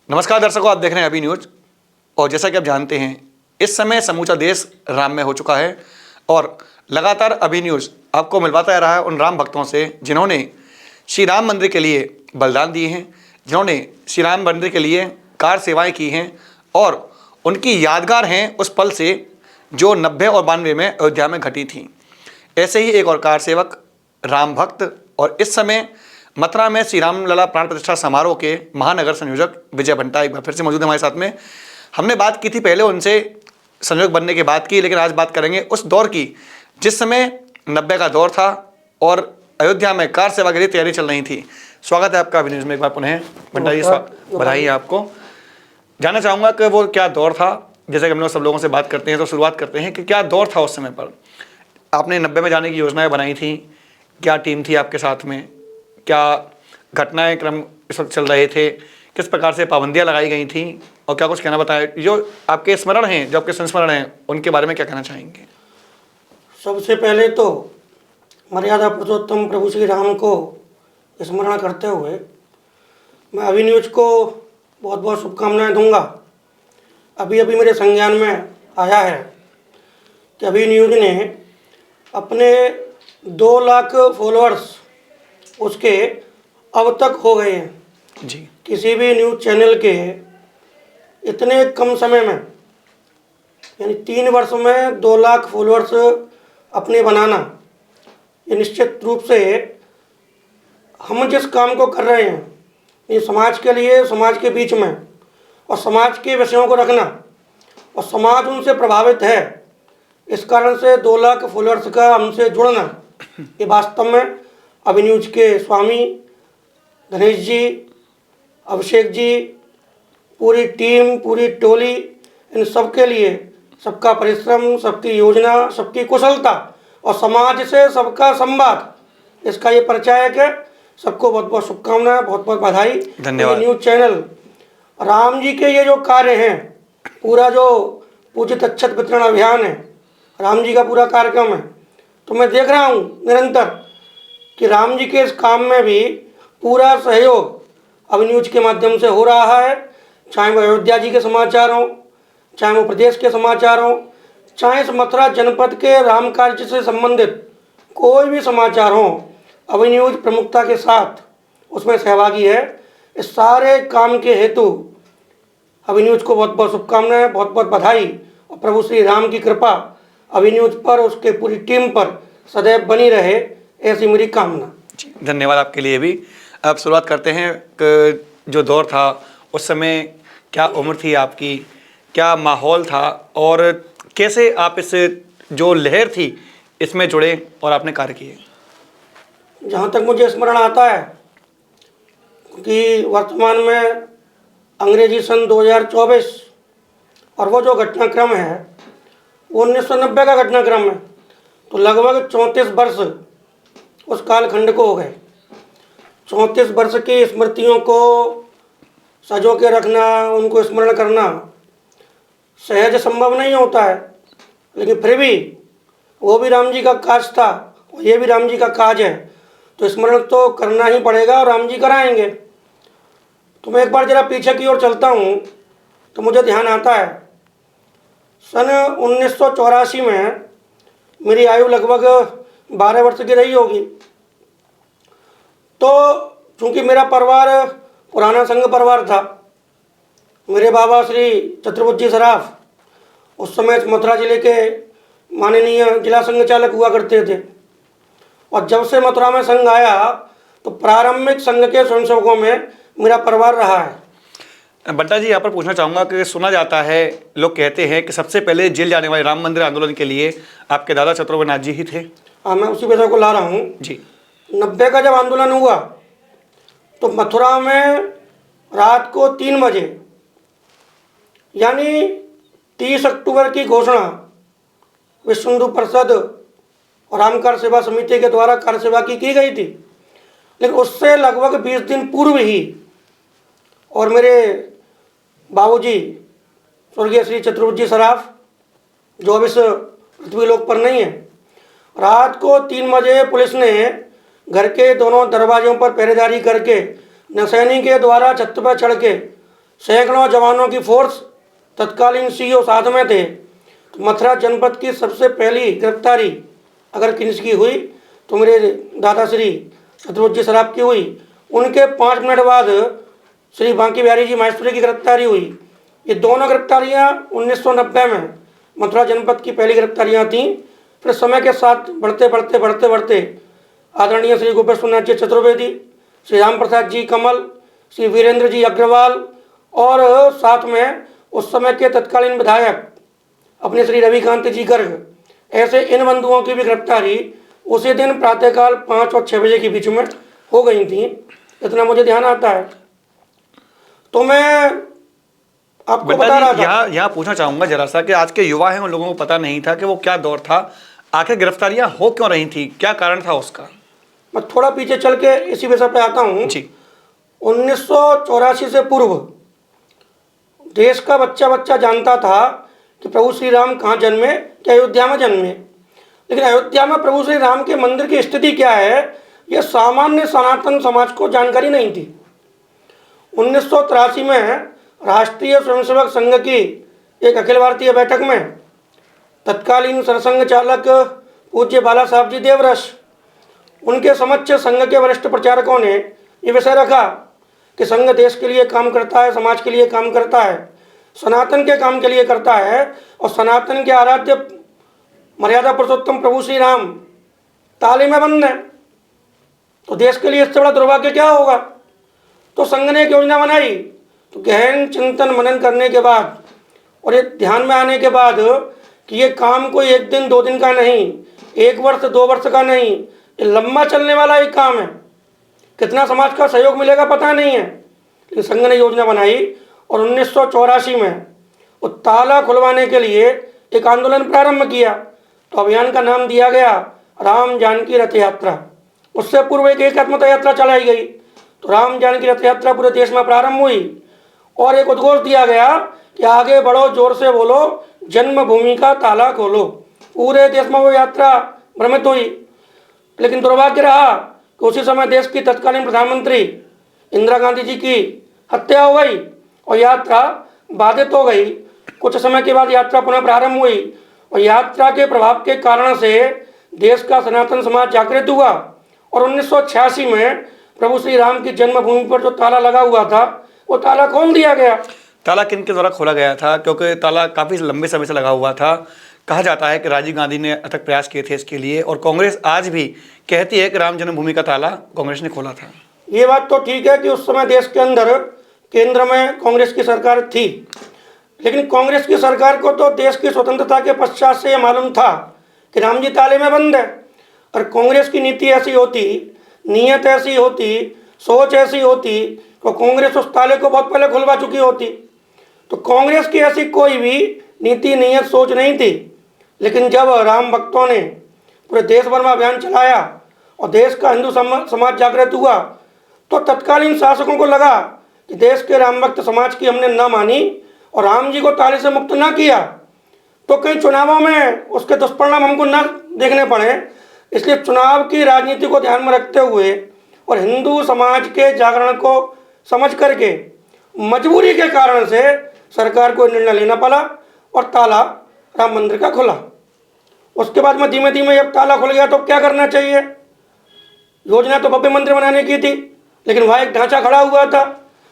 नमस्कार दर्शकों, आप देख रहे हैं अभी न्यूज। और जैसा कि आप जानते हैं, इस समय समूचा देश राम में हो चुका है और लगातार अभी न्यूज आपको मिलवाता रहा है उन राम भक्तों से जिन्होंने श्री राम मंदिर के लिए बलिदान दिए हैं, जिन्होंने श्री राम मंदिर के लिए कार सेवाएं की हैं और उनकी यादगार हैं उस पल से जो 90 और 92 में अयोध्या में घटी थी। ऐसे ही एक और कार सेवक राम भक्त और इस समय मथुरा में श्री राम लला प्राण प्रतिष्ठा समारोह के महानगर संयोजक विजय बंटा एक बार फिर से मौजूद है हमारे साथ में। हमने बात की थी पहले उनसे संयोजक बनने की बात की, लेकिन आज बात करेंगे उस दौर की जिस समय 90 का दौर था और अयोध्या में कार सेवा के लिए तैयारी चल रही थी। स्वागत है आपका न्यूज में एक बार पुनः बंटा जी, बधाई है आपको। जानना चाहूँगा कि वो क्या दौर था। जैसे कि हम लोग सब लोगों से बात करते हैं तो शुरुआत करते हैं कि क्या दौर था उस समय पर। आपने 90 में जाने की योजनाएं बनाई थी, क्या टीम थी आपके साथ में, क्या घटनाएं क्रम इस वक्त चल रहे थे, किस प्रकार से पाबंदियां लगाई गई थी और क्या कुछ कहना बताएं जो आपके स्मरण हैं, जो आपके संस्मरण हैं, उनके बारे में क्या कहना चाहेंगे। सबसे पहले तो मर्यादा पुरुषोत्तम प्रभु श्री राम को स्मरण करते हुए मैं अभी न्यूज को बहुत बहुत शुभकामनाएं दूंगा। अभी अभी मेरे संज्ञान में आया है कि अभी न्यूज ने अपने 2 लाख फॉलोअर्स उसके अब तक हो गए हैं जी। किसी भी न्यूज़ चैनल के इतने कम समय में, यानी 3 वर्ष में 2 लाख फॉलोअर्स अपने बनाना, ये निश्चित रूप से हम जिस काम को कर रहे हैं ये समाज के लिए, समाज के बीच में और समाज के विषयों को रखना और समाज उनसे प्रभावित है, इस कारण से 2 लाख फॉलोअर्स का हमसे जुड़ना, ये वास्तव में अभी न्यूज के स्वामी गणेश जी, अभिषेक जी, पूरी टीम, पूरी टोली, इन सबके लिए सबका परिश्रम, सबकी योजना, सबकी कुशलता और समाज से सबका संवाद, इसका ये परिचायक है। सबको बहुत बहुत शुभकामनाएं, बहुत बहुत बधाई। धन्यवाद। न्यूज चैनल राम जी के ये जो कार्य हैं, पूरा जो पूजित अक्षत वितरण अभियान है, राम जी का पूरा कार्यक्रम है, तो मैं देख रहा हूँ निरंतर कि राम जी के इस काम में भी पूरा सहयोग अभी न्यूज के माध्यम से हो रहा है। चाहे वो अयोध्या जी के समाचार हों, चाहे वो प्रदेश के समाचार हों, चाहे इस मथुरा जनपद के राम कार्य से संबंधित कोई भी समाचार हों, अभी न्यूज प्रमुखता के साथ उसमें सहभागी है। इस सारे काम के हेतु अभी न्यूज को बहुत बहुत शुभकामनाएं, बहुत बहुत बधाई और प्रभु श्री राम की कृपा अभी न्यूज पर, उसके पूरी टीम पर सदैव बनी रहे, ऐसी मेरी कामना। धन्यवाद आपके लिए भी। अब शुरुआत करते हैं कि जो दौर था उस समय क्या उम्र थी आपकी, क्या माहौल था और कैसे आप इस जो लहर थी इसमें जुड़े और आपने कार्य किए। जहाँ तक मुझे स्मरण आता है कि वर्तमान में अंग्रेजी सन 2024 और वो जो घटनाक्रम है वो 1990 का घटनाक्रम है, तो लगभग 34 वर्ष उस कालखंड को हो गए। 34 वर्ष की स्मृतियों को सजो के रखना, उनको स्मरण करना सहज संभव नहीं होता है, लेकिन फिर भी वो भी राम जी का काज था और ये भी राम जी का काज है, तो स्मरण तो करना ही पड़ेगा और राम जी कराएंगे। तो मैं एक बार जरा पीछे की ओर चलता हूँ तो मुझे ध्यान आता है सन 1984 में मेरी आयु लगभग 12 वर्ष की रही होगी। तो चूँकि मेरा परिवार पुराना संघ परिवार था, मेरे बाबा श्री चतुर्भुज जी सराफ उस समय मथुरा जिले के माननीय जिला संघ चालक हुआ करते थे और जब से मथुरा में संघ आया तो प्रारंभिक संघ के स्वयंसेवकों में मेरा परिवार रहा है। बंटा जी, यहाँ पर पूछना चाहूँगा कि सुना जाता है, लोग कहते हैं कि सबसे पहले जेल जाने वाले राम मंदिर आंदोलन के लिए आपके दादा चतुर्भुज जी ही थे। हाँ, मैं उसी विषय को ला रहा हूँ जी। 90 का जब आंदोलन हुआ तो मथुरा में रात को 3 बजे यानी 30 अक्टूबर की घोषणा विश्व हिंदू परिषद और रामकार सेवा समिति के द्वारा कार्य सेवा की गई थी, लेकिन उससे लगभग 20 दिन पूर्व ही और मेरे बाबूजी स्वर्गीय श्री चतुर्भुज जी सराफ जो अब इस पृथ्वी लोक पर नहीं है, रात को 3 बजे पुलिस ने घर के दोनों दरवाजों पर पहरेदारी करके नसैनी के द्वारा छत पर चढ़ के सैकड़ों जवानों की फोर्स तत्कालीन सीईओ साथ में थे। तो मथुरा जनपद की सबसे पहली गिरफ्तारी अगर किसकी हुई तो मेरे दादाश्री शत्रुघ्न सराफ की हुई। उनके 5 मिनट बाद श्री बांकी बिहारी जी माहेश्वरी की गिरफ्तारी हुई। ये दोनों गिरफ्तारियां 1990 में मथुरा जनपद की पहली गिरफ्तारियां थीं। फिर समय के साथ बढ़ते आदरणीय श्री गोपेश्वरनाथ जी चतुर्वेदी, श्री राम प्रसाद जी कमल, श्री वीरेंद्र जी अग्रवाल और साथ में उस समय के तत्कालीन विधायक अपने श्री रविकांत जी गर्ग, ऐसे इन बंधुओं की भी गिरफ्तारी उसी दिन प्रातःकाल 5 और 6 बजे के बीच में हो गई थी। इतना मुझे ध्यान आता है। तो मैं आपको बता रहा था, यहाँ पूछना चाहूंगा जरा सा कि आज के युवा हैं, उन लोगों को पता नहीं था कि वो क्या दौर था, आखिर गिरफ्तारियां हो क्यों रही थी, क्या कारण था उसका? मैं थोड़ा पीछे चल के इसी विषय पे आता हूँ जी। 1984 से पूर्व देश का बच्चा जानता था कि प्रभु श्री राम कहाँ जन्मे, कि अयोध्या में जन्मे। लेकिन अयोध्या में प्रभु श्री राम के मंदिर की स्थिति क्या है, यह सामान्य सनातन समाज को जानकारी नहीं थी। 1983 में राष्ट्रीय स्वयंसेवक संघ की एक अखिल भारतीय बैठक में तत्कालीन सरसंघ चालक पूज्य बाला साहब जी देवरस, उनके समक्ष संघ के वरिष्ठ प्रचारकों ने ये विषय रखा कि संघ देश के लिए काम करता है, समाज के लिए काम करता है, सनातन के काम के लिए करता है, और सनातन के आराध्य मर्यादा पुरुषोत्तम प्रभु श्री राम ताले में बंद है, तो देश के लिए इससे बड़ा दुर्भाग्य क्या होगा। तो संघ ने एक योजना बनाई। तो गहन चिंतन मनन करने के बाद और ये ध्यान में आने के बाद कि ये काम कोई 1 दिन 2 दिन का नहीं, 1 वर्ष 2 वर्ष का नहीं, ये लंबा चलने वाला एक काम है। कितना समाज का सहयोग मिलेगा पता नहीं है, लेकिन संघ ने योजना बनाई और 1984 में वो ताला खुलवाने के लिए एक आंदोलन प्रारंभ किया। तो अभियान का नाम दिया गया राम जानकी रथ यात्रा। उससे पूर्व एक एकात्मता यात्रा चलाई गई। तो राम जानकी रथ यात्रा पूरे देश में प्रारंभ हुई और एक उद्घोष दिया गया कि आगे बढ़ो, जोर से बोलो, जन्मभूमि का ताला खोलो। पूरे देश में वो यात्रा भ्रमित हुई। लेकिन दुर्भाग्य रहा कि उसी समय देश की तत्कालीन प्रधानमंत्री इंदिरा गांधी जी की हत्या हो गई और यात्रा बाधित हो गई। कुछ समय के बाद यात्रा पुनः प्रारंभ हुई और यात्रा के प्रभाव के कारण से देश का सनातन समाज जागृत हुआ और 1986 में प्रभु श्री राम की जन्मभूमि पर जो ताला लगा हुआ था वो ताला खोल दिया गया। ताला किन के द्वारा खोला गया था? क्योंकि ताला काफ़ी लंबे समय से लगा हुआ था। कहा जाता है कि राजीव गांधी ने अथक प्रयास किए थे इसके लिए, और कांग्रेस आज भी कहती है कि राम जन्मभूमि का ताला कांग्रेस ने खोला था। ये बात तो ठीक है कि उस समय देश के अंदर केंद्र में कांग्रेस की सरकार थी, लेकिन कांग्रेस की सरकार को तो देश की स्वतंत्रता के पश्चात से ये मालूम था कि राम जी ताले में बंद है। और कांग्रेस की नीति ऐसी होती, नीयत ऐसी होती, सोच ऐसी होती तो कांग्रेस उस ताले को बहुत पहले खुलवा चुकी होती। तो कांग्रेस की ऐसी कोई भी नीति, नीयत, सोच नहीं थी। लेकिन जब राम भक्तों ने पूरे देश भर में अभियान चलाया और देश का हिंदू समाज जागृत हुआ, तो तत्कालीन शासकों को लगा कि देश के राम भक्त समाज की हमने न मानी और राम जी को ताले से मुक्त ना किया तो कई चुनावों में उसके दुष्परिणाम हमको न देखने पड़े। इसलिए चुनाव की राजनीति को ध्यान में रखते हुए और हिंदू समाज के जागरण को समझ करके मजबूरी के कारण से सरकार को निर्णय लेना पड़ा और ताला राम मंदिर का खुला। उसके बाद में धीमे धीमे जब ताला खुल गया तो क्या करना चाहिए। योजना तो भव्य मंदिर बनाने की थी, लेकिन वहाँ एक ढांचा खड़ा हुआ था,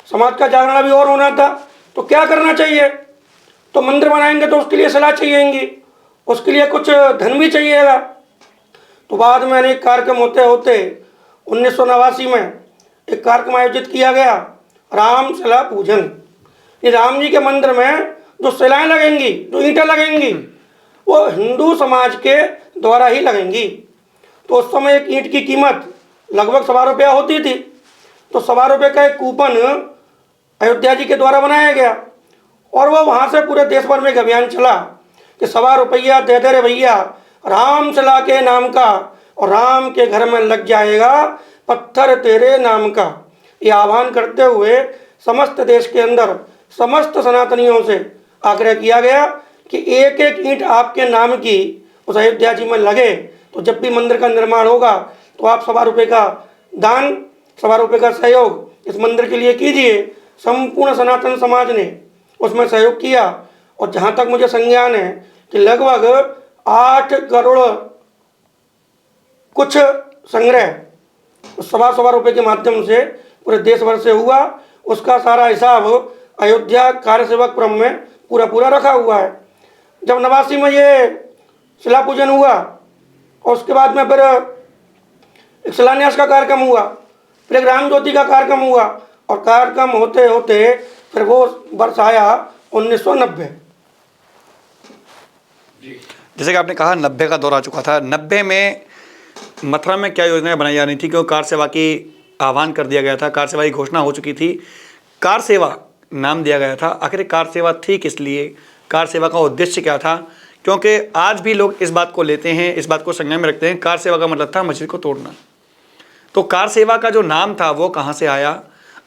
समाज का जागरण भी और होना था। तो क्या करना चाहिए, तो मंदिर बनाएंगे तो उसके लिए सलाह चाहिएगी, उसके लिए कुछ धन भी चाहिएगा। तो बाद में अनेक कार्यक्रम होते होते 1989 में एक कार्यक्रम आयोजित किया गया, राम शिला पूजन। ये राम जी के मंदिर में जो शिलाएँ लगेंगी, जो ईंटें लगेंगी, वो हिंदू समाज के द्वारा ही लगेंगी। तो उस समय एक ईंट की कीमत लगभग 1.25 रुपया होती थी। तो 1.25 रुपये का एक कूपन अयोध्या जी के द्वारा बनाया गया और वो वहाँ से पूरे देश भर में एक अभियान चला कि 1.25 रुपया दे दे रे भैया राम शिला के नाम का, और राम के घर में लग जाएगा पत्थर तेरे नाम का। ये आह्वान करते हुए समस्त देश के अंदर समस्त सनातनियों से आग्रह किया गया कि एक एक ईंट आपके नाम की उस अयोध्या जी में लगे। तो जब भी मंदिर का निर्माण होगा तो आप 1.25 रुपये का दान, 1.25 रुपये का सहयोग इस मंदिर के लिए कीजिए। संपूर्ण सनातन समाज ने उसमें सहयोग किया। और जहाँ तक मुझे संज्ञान है कि लगभग 8 करोड़ कुछ संग्रह सवा रुपये के माध्यम से पूरे देश भर से हुआ। उसका सारा हिसाब अयोध्या कार्य सेवक क्रम में पूरा रखा हुआ है। जब 89 में ये शिला पूजन हुआ और उसके बाद में फिर एक शिलान्यास का कार्यक्रम हुआ, फिर एक राम ज्योति का कार्यक्रम हुआ और कार्यक्रम होते होते फिर वो वर्ष आया 1990। जैसे कि आपने कहा 90 का दौर आ चुका था। 90 में मथुरा में क्या योजनाएं बनाई जा रही थी, क्योंकि कार सेवा की आह्वान कर दिया गया था, कार सेवा की घोषणा हो चुकी थी, कार सेवा नाम दिया गया था। आखिर कार सेवा थी किस लिए, कार सेवा का उद्देश्य क्या था? क्योंकि आज भी लोग इस बात को लेते हैं, इस बात को संज्ञान में रखते हैं, कार सेवा का मतलब था मस्जिद को तोड़ना। तो कार सेवा का जो नाम था वो कहाँ से आया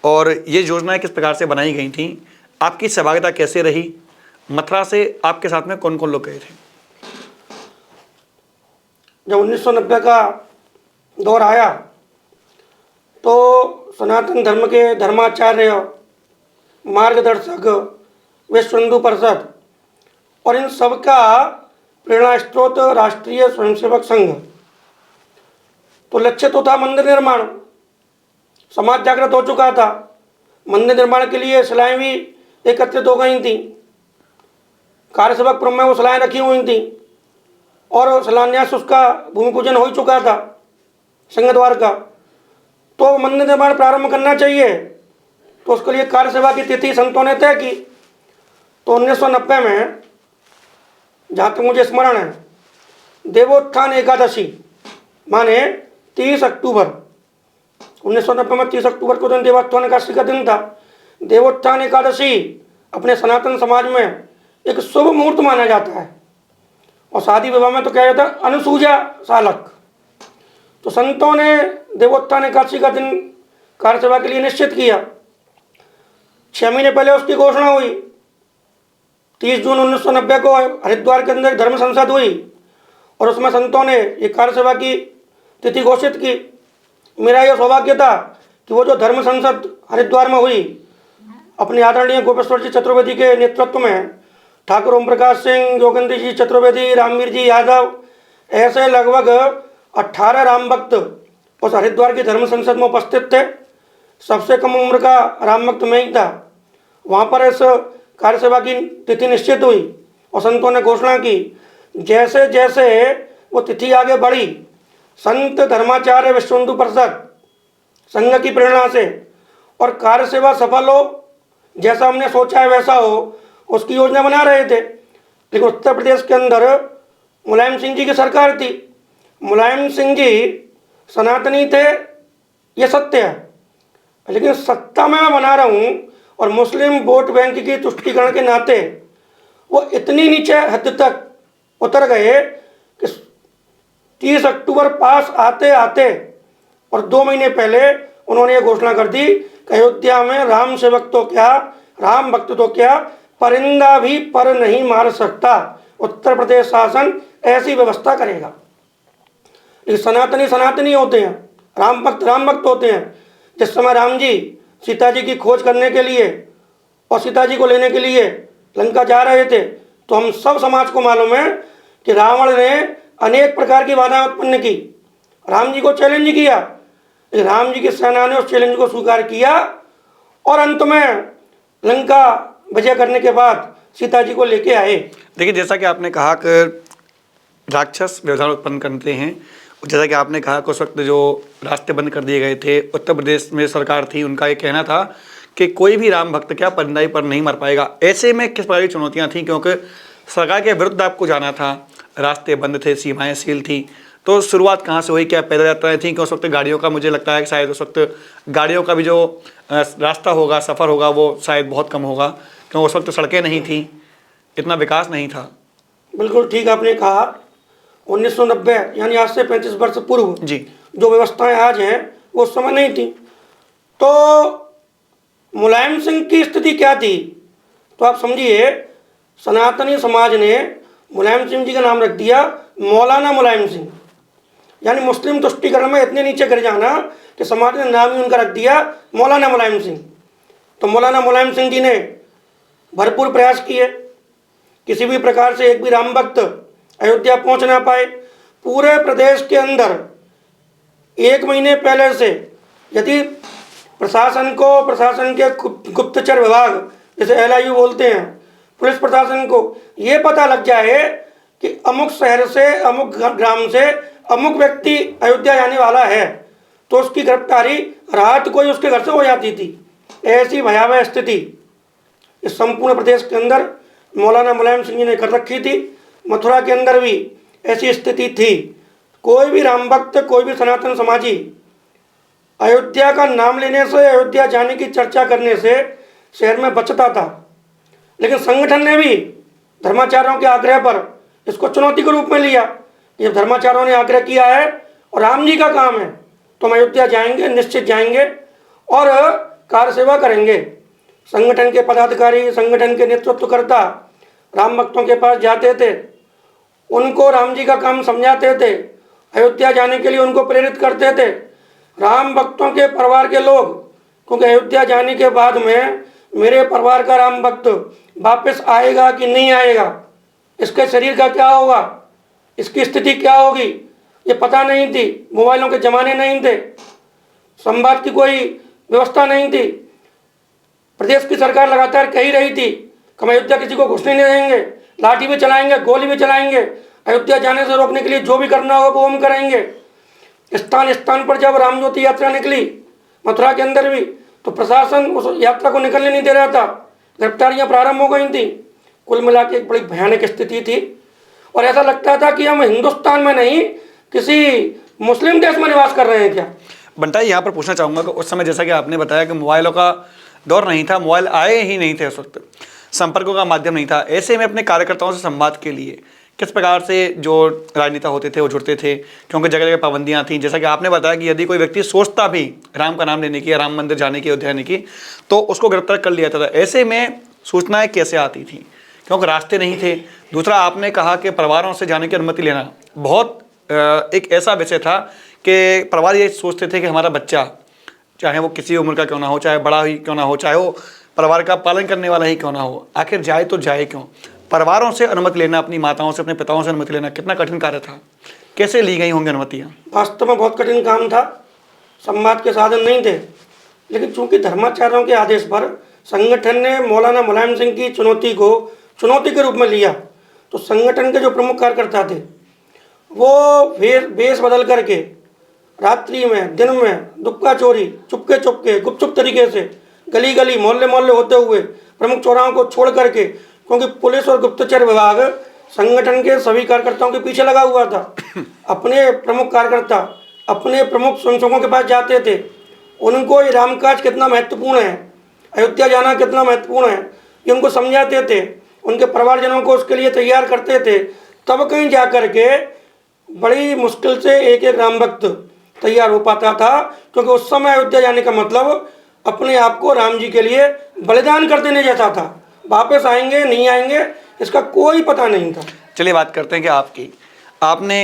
और ये योजनाएं किस प्रकार से बनाई गई थी? आपकी सहभागिता कैसे रही? मथुरा से आपके साथ में कौन कौन लोग गए थे? जब 1990 का दौर आया तो सनातन धर्म के धर्माचार्य, मार्गदर्शक, विश्व हिंदू परिषद और इन सब का प्रेरणा स्रोत राष्ट्रीय स्वयंसेवक संघ। तो लक्ष्य तो था मंदिर निर्माण। समाज जागृत हो चुका था, मंदिर निर्माण के लिए शिलाएँ भी एकत्रित हो गई थी, कार्य सेवक क्रम में वो शिलाएँ रखी हुई थी और शिलान्यास उसका भूमि पूजन हो चुका था संघ द्वार का। तो मंदिर निर्माण प्रारंभ करना चाहिए, तो उसके लिए कार्य सेवा की तिथि संतों ने तय की। तो 1990 में जहाँ तक मुझे स्मरण है, देवोत्थान एकादशी माने 30 अक्टूबर 1990 में 30 अक्टूबर को दिन देवोत्थान एकादशी का दिन था। देवोत्थान एकादशी अपने सनातन समाज में एक शुभ मुहूर्त माना जाता है और शादी विवाह में तो क्या जाता है अनुसूजा सालक। तो संतों ने देवोत्थान एकादशी का दिन कार्य सेवा के लिए निश्चित किया। 6 महीने पहले उसकी घोषणा हुई। 30 जून 1990 को हरिद्वार के अंदर धर्म संसद हुई और उसमें संतों ने ये कार्य सेवा की तिथि घोषित की। मेरा यह सौभाग्य था कि वो जो धर्म संसद हरिद्वार में हुई, अपने आदरणीय गोपेश्वर जी चतुर्वेदी के नेतृत्व में ठाकुर ओम प्रकाश सिंह, योगेंद्र जी चतुर्वेदी, रामवीर जी यादव, ऐसे लगभग 18 राम भक्त उस हरिद्वार की धर्म संसद में उपस्थित थे। सबसे कम उम्र का राम भक्त मैं ही था। वहाँ पर इस कार्य सेवा की तिथि निश्चित हुई और संतों ने घोषणा की। जैसे जैसे वो तिथि आगे बढ़ी, संत धर्माचार्य विश्व हिंदू परिषद संघ की प्रेरणा से और कार्य सेवा सफल हो, जैसा हमने सोचा है वैसा हो, उसकी योजना बना रहे थे। लेकिन उत्तर प्रदेश के अंदर मुलायम सिंह जी की सरकार थी। मुलायम सिंह जी सनातनी थे, ये सत्य है, लेकिन सत्ता में मैं बना रहा हूँ और मुस्लिम वोट बैंक की तुष्टीकरण के नाते वो इतनी नीचे हद तक उतर गए कि 30 अक्टूबर पास आते आते और 2 महीने पहले उन्होंने ये घोषणा कर दी कि अयोध्या में राम सेवक तो क्या, राम भक्त तो क्या, परिंदा भी पर नहीं मार सकता। उत्तर प्रदेश शासन ऐसी व्यवस्था करेगा। ये सनातनी सनातनी होते हैं, राम भक्त होते हैं। जिस समय राम जी सीता जी की खोज करने के लिए और सीता जी को लेने के लिए लंका जा रहे थे, तो हम सब समाज को मालूम है कि रावण ने अनेक प्रकार की बाधाएं उत्पन्न की, राम जी को चैलेंज किया। राम जी की सेना ने उस चैलेंज को स्वीकार किया और अंत में लंका विजय करने के बाद सीता जी को लेके आए। देखिए, जैसा कि आपने कहा कि राक्षस व्यवधान उत्पन्न करते हैं, जैसा कि आपने कहा कि उस वक्त जो रास्ते बंद कर दिए गए थे, उत्तर प्रदेश में सरकार थी, उनका ये कहना था कि कोई भी राम भक्त क्या परिंदा पर नहीं मर पाएगा। ऐसे में किस प्रकार की चुनौतियाँ थीं, क्योंकि सरकार के विरुद्ध आपको जाना था, रास्ते बंद थे, सीमाएँ सील थी। तो शुरुआत कहाँ से हुई? क्या पैदल यात्राएँ थी कि उस वक्त गाड़ियों का, मुझे लगता है कि शायद उस वक्त गाड़ियों का भी जो रास्ता होगा, सफ़र होगा, वो शायद बहुत कम होगा, क्योंकि उस वक्त सड़कें नहीं थी, इतना विकास नहीं था। बिल्कुल ठीक आपने कहा। 1990 यानी आज से 35 वर्ष पूर्व जी, जो व्यवस्थाएं आज हैं वो उस समय नहीं थी। तो मुलायम सिंह की स्थिति क्या थी? तो आप समझिए, सनातनी समाज ने मुलायम सिंह जी का नाम रख दिया मौलाना मुलायम सिंह, यानी मुस्लिम तुष्टीकरण में इतने नीचे गिर जाना कि समाज ने नाम ही उनका रख दिया मौलाना मुलायम सिंह। तो मौलाना मुलायम सिंह जी ने भरपूर प्रयास किए, किसी भी प्रकार से एक भी राम भक्त अयोध्या पहुंच ना पाए। पूरे प्रदेश के अंदर 1 महीने पहले से यदि प्रशासन के गुप्तचर विभाग, जैसे LIU बोलते हैं, पुलिस प्रशासन को ये पता लग जाए कि अमुक शहर से, अमुक ग्राम से अमुक व्यक्ति अयोध्या जाने वाला है, तो उसकी गिरफ्तारी रात को ही उसके घर से हो जाती थी। ऐसी भयावह स्थिति इस संपूर्ण प्रदेश के अंदर मौलाना मुलायम सिंह जी ने कर रखी थी। मथुरा के अंदर भी ऐसी स्थिति थी। कोई भी राम भक्त, कोई भी सनातन समाजी अयोध्या का नाम लेने से, अयोध्या जाने की चर्चा करने से शहर में बचता था। लेकिन संगठन ने भी धर्माचार्यों के आग्रह पर इसको चुनौती के रूप में लिया। जब धर्माचार्यों ने आग्रह किया है और राम जी का काम है तो हम अयोध्या जाएंगे, निश्चित जाएंगे और कार सेवा करेंगे। संगठन के पदाधिकारी, संगठन के नेतृत्वकर्ता राम भक्तों के पास जाते थे, उनको राम जी का काम समझाते थे, अयोध्या जाने के लिए उनको प्रेरित करते थे। राम भक्तों के परिवार के लोग, क्योंकि अयोध्या जाने के बाद में मेरे परिवार का राम भक्त वापस आएगा कि नहीं आएगा, इसके शरीर का क्या होगा, इसकी स्थिति क्या होगी, ये पता नहीं थी। मोबाइलों के ज़माने नहीं थे, संवाद की कोई व्यवस्था नहीं थी। प्रदेश की सरकार लगातार कही रही थी कि हम अयोध्या किसी को घुसने नहीं देंगे, लाठी भी चलाएंगे, गोली भी चलाएंगे, अयोध्या जाने से रोकने के लिए जो भी करना होगा वो हम करेंगे। स्थान स्थान पर जब राम ज्योति यात्रा निकली मथुरा के अंदर भी, तो प्रशासन उस यात्रा को निकलने नहीं दे रहा था, गिरफ्तारियां प्रारंभ हो गई थी। कुल मिला के एक बड़ी भयानक स्थिति थी और ऐसा लगता था कि हम हिंदुस्तान में नहीं किसी मुस्लिम देश में निवास कर रहे हैं क्या। बंटा यहाँ पर पूछना चाहूँगा कि उस समय जैसा कि आपने बताया कि मोबाइलों का दौर नहीं था, मोबाइल आए ही नहीं थे उस वक्त, संपर्कों का माध्यम नहीं था। ऐसे में अपने कार्यकर्ताओं से संवाद के लिए किस प्रकार से जो राजनेता होते थे वो जुड़ते थे, क्योंकि जगह जगह पाबंदियाँ थीं। जैसा कि आपने बताया कि यदि कोई व्यक्ति सोचता भी राम का नाम लेने की या राम मंदिर जाने की, अयोध्या जाने की, तो उसको गिरफ्तार कर लिया जाता था। ऐसे में सूचनाएं कैसे आती थी, क्योंकि रास्ते नहीं थे। दूसरा, आपने कहा कि परिवारों से जाने की अनुमति लेना बहुत एक ऐसा विषय था कि परिवार ये सोचते थे कि हमारा बच्चा, चाहे वो किसी उम्र का क्यों ना हो, चाहे बड़ा ही क्यों ना हो, चाहे वो परिवार का पालन करने वाला ही क्यों ना हो, आखिर जाए तो जाए क्यों। परिवारों से अनुमति लेना, अपनी माताओं से, अपने पिताओं से अनुमति लेना कितना कठिन कार्य था, कैसे ली गई होंगी अनुमतियाँ? वास्तव में बहुत कठिन काम था, संवाद के साधन नहीं थे। लेकिन चूंकि धर्माचार्यों के आदेश पर संगठन ने मौलाना मुलायम सिंह की चुनौती को चुनौती के रूप में लिया, तो संगठन के जो प्रमुख कार्यकर्ता थे वो वेश बदल करके रात्रि में, दिन में, दुक्का चोरी, चुपके चुपके, गुपचुप तरीके से गली गली, मोहल्ले मोहल्ले होते हुए प्रमुख चौराहों को छोड़ करके, क्योंकि पुलिस और गुप्तचर विभाग संगठन के सभी कार्यकर्ताओं के पीछे लगा हुआ था। अपने प्रमुख कार्यकर्ता अपने प्रमुख स्वयंसेवकों के पास जाते थे, उनको ये रामकाज कितना महत्वपूर्ण है, अयोध्या जाना कितना महत्वपूर्ण है, ये उनको समझाते थे, उनके परिवारजनों को उसके लिए तैयार करते थे। तब कहीं जा कर के बड़ी मुश्किल से एक एक राम भक्त तैयार हो पाता था, क्योंकि उस समय अयोध्या जाने का मतलब अपने आप को राम जी के लिए बलिदान कर देने जैसा था। वापस आएंगे नहीं आएंगे इसका कोई पता नहीं था। चलिए बात करते हैं कि आपने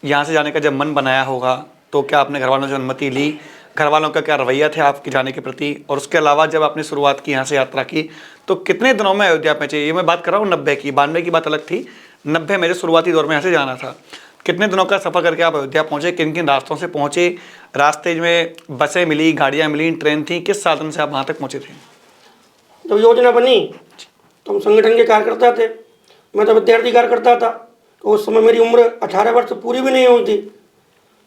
यहाँ से जाने का जब मन बनाया होगा तो क्या आपने घर वालों से अनुमति ली, घर वालों का क्या रवैया थे आपके जाने के प्रति, और उसके अलावा जब आपने शुरुआत की यहाँ से यात्रा की तो कितने दिनों में अयोध्या पहुँचे? ये मैं बात कर रहा हूँ 90 की, 92 की बात अलग थी। 90 मेरे शुरुआती दौर में यहाँ से जाना था। कितने दिनों का सफ़र करके आप अयोध्या पहुँचे, किन किन रास्तों से पहुँचे, रास्ते में बसें मिली, गाड़ियाँ मिली, ट्रेन थी, किस साधन से आप वहाँ तक पहुँचे थे? जब योजना बनी तो हम संगठन के कार्यकर्ता थे, मैं तो विद्यार्थी कार्यकर्ता था, तो उस समय मेरी उम्र 18 वर्ष पूरी भी नहीं हुई थी।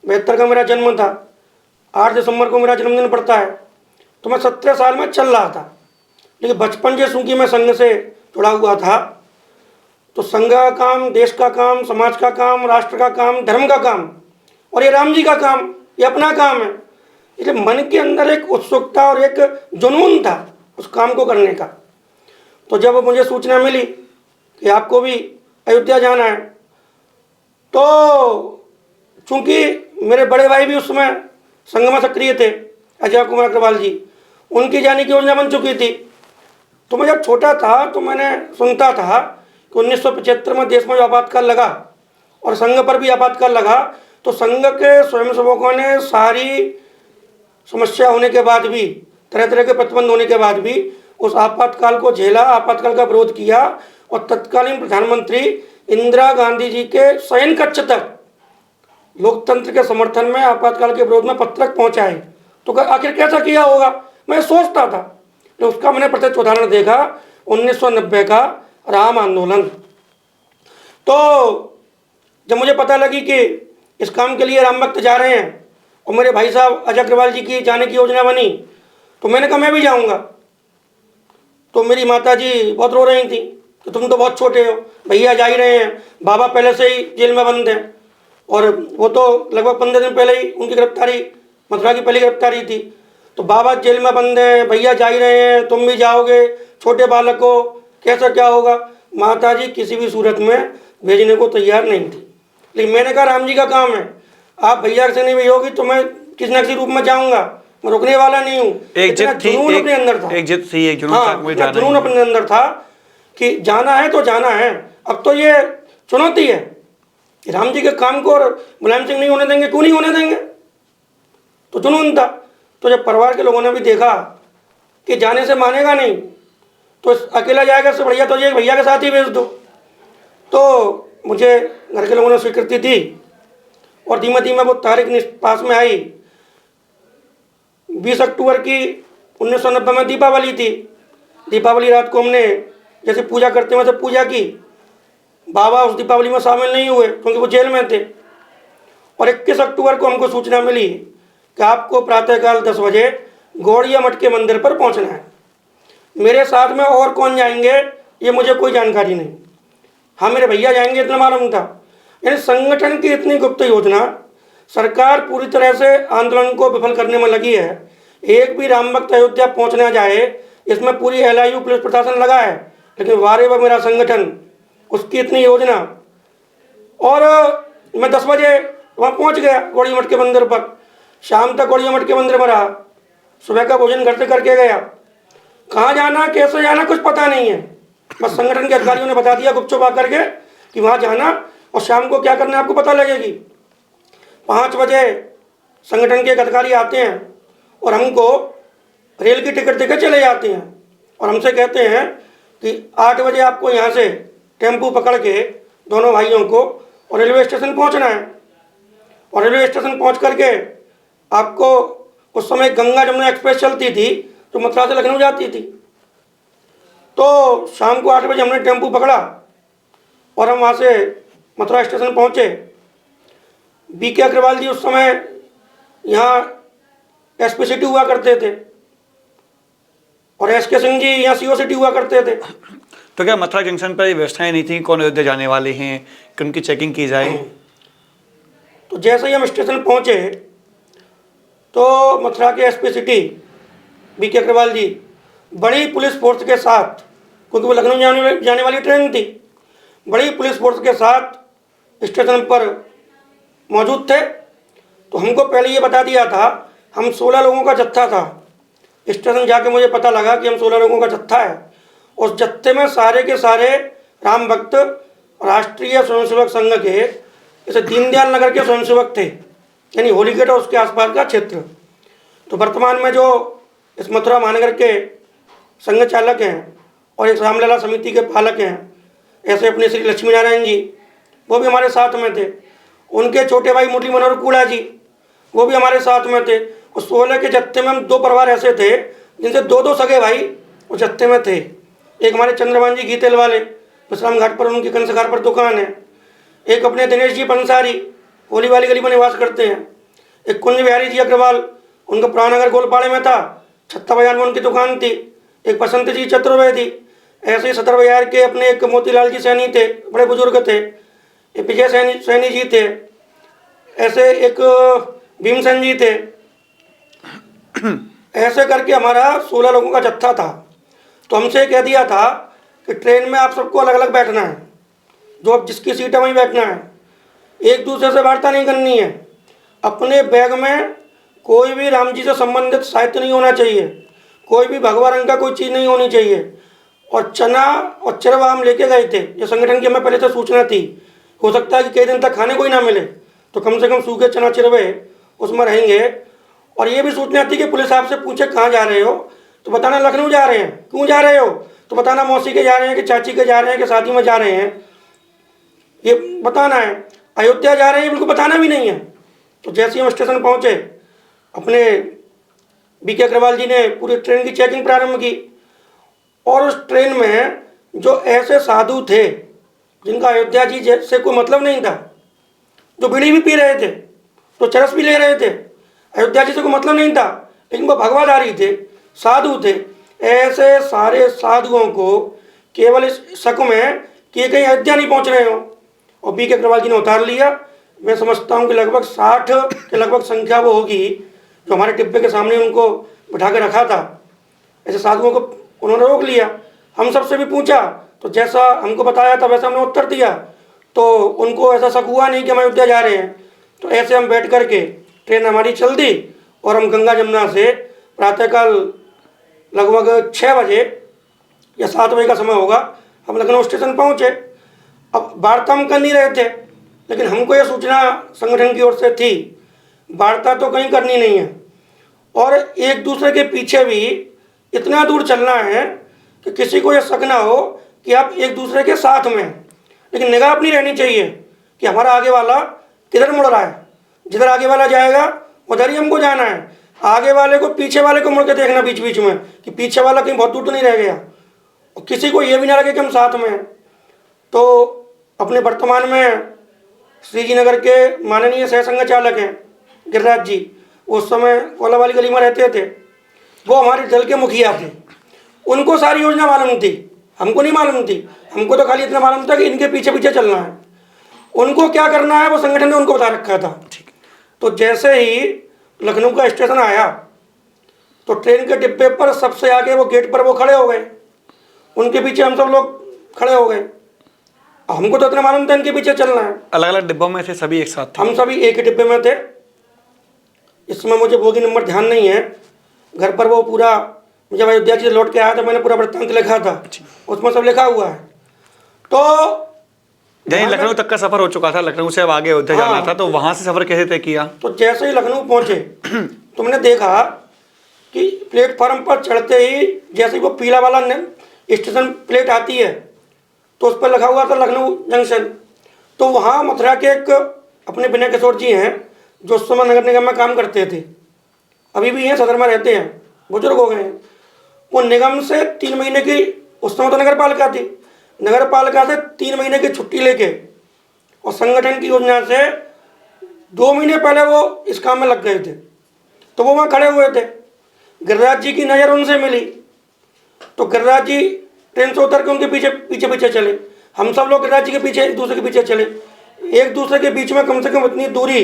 72 का मेरा जन्म था, 8 दिसंबर को मेरा जन्मदिन पड़ता है, तो मैं 17 साल में चल रहा था। लेकिन बचपन से चूँकि मैं संघ से जुड़ा हुआ था, तो संघ का काम, देश का काम, समाज का काम, राष्ट्र का काम, धर्म का काम और ये राम जी का काम, ये अपना काम है। इसलिए मन के अंदर एक उत्सुकता और एक जुनून था उस काम को करने का। तो जब मुझे सूचना मिली कि आपको भी अयोध्या जाना है, तो चूँकि मेरे बड़े भाई भी उस समय संघ में सक्रिय थे, अजय कुमार अग्रवाल जी, उनकी जाने की योजना बन चुकी थी। तो मैं जब छोटा था तो मैंने सुनता था कि 1975 में देश में जो आपातकाल लगा और संघ पर भी आपातकाल लगा, तो संघ के स्वयंसेवकों ने सारी समस्या होने के बाद भी तरह तरह के प्रतिबंध होने के बाद भी उस आपातकाल को झेला, आपातकाल का विरोध किया और तत्कालीन प्रधानमंत्री इंदिरा गांधी जी के शयन कक्ष तक लोकतंत्र के समर्थन में, आपातकाल के विरोध में पत्रक पहुंचाए। तो आखिर कैसा किया होगा मैं सोचता था। तो उसका मैंने प्रत्यक्ष उदाहरण देखा 1990 का राम आंदोलन। तो जब मुझे पता लगी कि इस काम के लिए राम भक्त जा रहे हैं और मेरे भाई साहब अजय अग्रवाल जी की जाने की योजना बनी, तो मैंने कहा मैं भी जाऊंगा। तो मेरी माता जी बहुत रो रही थी कि तुम तो बहुत छोटे हो, भैया जा ही रहे हैं, बाबा पहले से ही जेल में बंद हैं और वो तो लगभग 15 दिन पहले ही उनकी गिरफ्तारी, मथुरा की पहली गिरफ्तारी थी। तो बाबा जेल में बंद हैं, भैया जा ही रहे हैं, तुम भी जाओगे, छोटे बालक हो, कैसा क्या होगा। माता जी किसी भी सूरत में भेजने को तैयार नहीं थी। लेकिन मैंने कहा राम जी का काम है, आप भैया से नहीं भेजोगी तो मैं किसी न किसी रूप में जाऊंगा, मैं रुकने वाला नहीं हूँ। एक जिद थी, जुनून अपने अंदर था, एक जिद थी, एक जुनून था, मुझे जाना जुनून ही है। अपने अंदर था कि जाना है तो जाना है। अब तो ये चुनौती है कि राम जी के काम को और मुलायम सिंह नहीं होने देंगे, क्यों नहीं होने देंगे, तो जुनून था। तो जब परिवार के लोगों ने भी देखा कि जाने से मानेगा नहीं, तो अकेला जाएगा इससे बढ़िया तो ये भैया के साथ ही भेज दो। तो मुझे घर के लोगों ने स्वीकृति दी और धीमे धीमे वो तारीख पास में आई। 20 अक्टूबर की 1990 में दीपावली थी। दीपावली रात को हमने जैसे पूजा करते हैं वैसे पूजा की। बाबा उस दीपावली में शामिल नहीं हुए क्योंकि वो जेल में थे। और 21 अक्टूबर को हमको सूचना मिली कि आपको प्रातःकाल 10 बजे गौड़िया मठ के मंदिर पर पहुंचना है। मेरे साथ में और कौन जाएंगे ये मुझे कोई जानकारी नहीं, हाँ मेरे भैया जाएंगे इतना मालूम था। यानी संगठन की इतनी गुप्त योजना, सरकार पूरी तरह से आंदोलन को विफल करने में लगी है। एक भी राम भक्त अयोध्या पहुंचना जाए इसमें पूरी LIU पुलिस प्रशासन लगा है, लेकिन वारे व मेरा संगठन, उसकी इतनी योजना। और मैं 10 बजे वहाँ पहुँच गया गौड़िया मठ के मंदिर पर। शाम तक गौड़िया मठ के मंदिर में रहा, सुबह का भोजन घर से करके गया। कहाँ जाना कैसे जाना कुछ पता नहीं है, बस संगठन के अधिकारियों ने बता दिया गुपचुप आकर के कि वहाँ जाना और शाम को क्या करना है आपको पता लगेगी। 5 बजे संगठन के एक अधिकारी आते हैं और हमको रेल की टिकट देकर चले जाते हैं और हमसे कहते हैं कि 8 बजे आपको यहाँ से टेम्पू पकड़ के दोनों भाइयों को और रेलवे स्टेशन पहुँचना है। और रेलवे स्टेशन पहुँच करके आपको उस समय गंगा जमुना एक्सप्रेस चलती थी जो मथुरा से लखनऊ जाती थी। तो शाम को 8 बजे हमने टेम्पू पकड़ा और हम वहाँ से मथुरा स्टेशन पहुँचे। BK अग्रवाल जी उस समय यहाँ SP सिटी हुआ करते थे और SK सिंह जी यहाँ CO सिटी हुआ करते थे। तो क्या मथुरा जंक्शन पर ये व्यवस्थाएं नहीं थी कौन अयोध्या जाने वाले हैं कि उनकी चेकिंग की जाए? तो जैसे ही हम स्टेशन पहुँचे तो मथुरा के SP सिटी BK अग्रवाल जी बड़ी पुलिस फोर्स के साथ, क्योंकि वो लखनऊ जाने वाली ट्रेन थी, बड़ी पुलिस फोर्स के साथ स्टेशन पर मौजूद थे। तो हमको पहले ये बता दिया था, हम 16 लोगों का जत्था था। स्टेशन जाके मुझे पता लगा कि हम 16 लोगों का जत्था है। उस जत्थे में सारे के सारे राम भक्त राष्ट्रीय स्वयंसेवक संघ के, जैसे दीनदयाल नगर के स्वयंसेवक थे, यानी होली गेट और उसके आसपास का क्षेत्र। तो वर्तमान में जो इस मथुरा महानगर के संघ चालक हैं और एक रामलला समिति के पालक हैं, ऐसे अपने श्री लक्ष्मी नारायण जी, वो भी हमारे साथ में थे। उनके छोटे भाई मुरली मनोहर कूड़ा जी, वो भी हमारे साथ में थे। और 16 के जत्थे में हम 2 परिवार ऐसे थे जिनसे 2-2 सगे भाई उस जत्थे में थे। एक हमारे चंद्रभान जी गीतेल वाले, विश्राम घाट पर उनकी कंसकार पर दुकान है। एक अपने दिनेश जी पंसारी होली वाली गली में निवास करते हैं। एक कुंज बिहारी जी अग्रवाल, उनका पुरानगर गोलपाड़े में था, छत्ता बाजार में उनकी दुकान थी। एक बसंत जी चतुर्वेदी, ऐसे ही सदर बाजार के अपने एक मोतीलाल जी सैनी थे, बड़े बुजुर्ग थे। एक विजय सैनी जी थे, ऐसे एक भीमसेन जी थे। ऐसे करके हमारा 16 लोगों का जत्था था। तो हमसे कह दिया था कि ट्रेन में आप सबको अलग अलग बैठना है, जो अब जिसकी सीट है वहीं बैठना है, एक दूसरे से वार्ता नहीं करनी है। अपने बैग में कोई भी राम जी से संबंधित साहित्य नहीं होना चाहिए, कोई भी भगवा रंग का कोई चीज़ नहीं होनी चाहिए। और चना और चिरवा हम लेके गए थे, ये संगठन की हमें पहले से सूचना थी। हो सकता है कि कई दिन तक खाने को ही ना मिले, तो कम से कम सूखे चना चिरवे उसमें रहेंगे। और ये भी सूचना थी कि पुलिस आपसे पूछे कहाँ जा रहे हो तो बताना लखनऊ जा रहे हैं, क्यों जा रहे हो तो बताना मौसी के जा रहे हैं कि चाची के जा रहे हैं कि शादी में जा रहे हैं, ये बताना है। अयोध्या जा रहे हैं बिल्कुल बताना भी नहीं है। तो जैसे ही हम स्टेशन पहुँचे, अपने बीके अग्रवाल जी ने पूरी ट्रेन की चेकिंग प्रारंभ की और उस ट्रेन में जो ऐसे साधु थे जिनका अयोध्या जी से कोई मतलब नहीं था, जो बीड़ी भी पी रहे थे, तो चरस भी ले रहे थे, अयोध्या जी से कोई मतलब नहीं था, लेकिन वो भगवाधारी थे, साधु थे, ऐसे सारे साधुओं को केवल इस शक में कि ये कहीं अयोध्या नहीं पहुंच रहे हो, और बीके अग्रवाल जी ने उतार लिया। मैं समझता हूँ कि लगभग 60 के लगभग संख्या वो होगी जो हमारे डिब्बे के सामने उनको बिठा के रखा था। ऐसे साधुओं को उन्होंने रोक लिया। हम सबसे भी पूछा तो जैसा हमको बताया था वैसा हमने उत्तर दिया, तो उनको ऐसा शक हुआ नहीं कि हम अयोध्या जा रहे हैं। तो ऐसे हम बैठ कर के ट्रेन हमारी चल दी और हम गंगा जमुना से प्रातःकाल लगभग 6 बजे या 7 बजे का समय होगा, हम लखनऊ स्टेशन पहुँचे। अब वार्ता हम कर नहीं रहे थे, लेकिन हमको ये सूचना संगठन की ओर से थी वार्ता तो कहीं करनी नहीं है और एक दूसरे के पीछे भी इतना दूर चलना है कि किसी को ये शक ना हो कि आप एक दूसरे के साथ में हैं। लेकिन निगाह अपनी रहनी चाहिए कि हमारा आगे वाला किधर मुड़ रहा है, जिधर आगे वाला जाएगा उधर ही हमको जाना है। आगे वाले को पीछे वाले को मुड़ के देखना बीच बीच में कि पीछे वाला कहीं बहुत दूर तो नहीं रह गया, और किसी को ये भी ना लगे कि हम साथ में हैं। तो अपने वर्तमान में श्रीजी नगर के माननीय सह संघ चालक हैं गिरिराज जी, उस समय कोलावाली गली में रहते थे, वो हमारे दल के मुखिया थे। उनको सारी योजना मालूम थी, हमको नहीं मालूम थी। हमको तो खाली इतना मालूम था कि इनके पीछे पीछे चलना है, उनको क्या करना है वो संगठन ने उनको बता रखा था। तो जैसे ही लखनऊ का स्टेशन आया तो ट्रेन के डिब्बे पर सबसे आगे वो गेट पर वो खड़े हो गए, उनके पीछे हम सब लोग खड़े हो गए। हमको तो इतना मालूम था इनके पीछे चलना है। अलग अलग डिब्बों में थे, सभी एक साथ थे? हम सभी एक ही डिब्बे में थे। इसमें मुझे बोगी नंबर ध्यान नहीं है, घर पर वो पूरा जब अयोध्या जी लौट के आया था मैंने पूरा वृत्तांत लिखा था, उसमें सब लिखा हुआ है। तो यानी लखनऊ तक का सफर हो चुका था, लखनऊ से अब आगे अयोध्या जाना था, तो वहां से सफर कैसे तय किया? तो जैसे ही लखनऊ पहुंचे तुमने देखा कि प्लेटफार्म पर चढ़ते ही जैसे ही वो पीला वाला स्टेशन प्लेट आती है तो उस पर लिखा हुआ था लखनऊ जंक्शन। तो वहाँ मथुरा के एक अपने विनय किशोर जी हैं जो उस समय नगर निगम में काम करते थे, अभी भी हैं, सदर में रहते हैं, बुजुर्ग हो गए हैं। वो निगम से 3 महीने की, उस समय तो नगर पालिका थी, नगर पालिका से 3 महीने की छुट्टी लेके और संगठन की योजना से 2 महीने पहले वो इस काम में लग गए थे। तो वो वहाँ खड़े हुए थे, गिरिराज जी की नज़र उनसे मिली तो गिरिराज जी ट्रेन से उतर के उनके पीछे पीछे पीछे चले। हम सब लोग गिरिराज जी के पीछे एक दूसरे के पीछे चले, एक दूसरे के बीच में कम से कम इतनी दूरी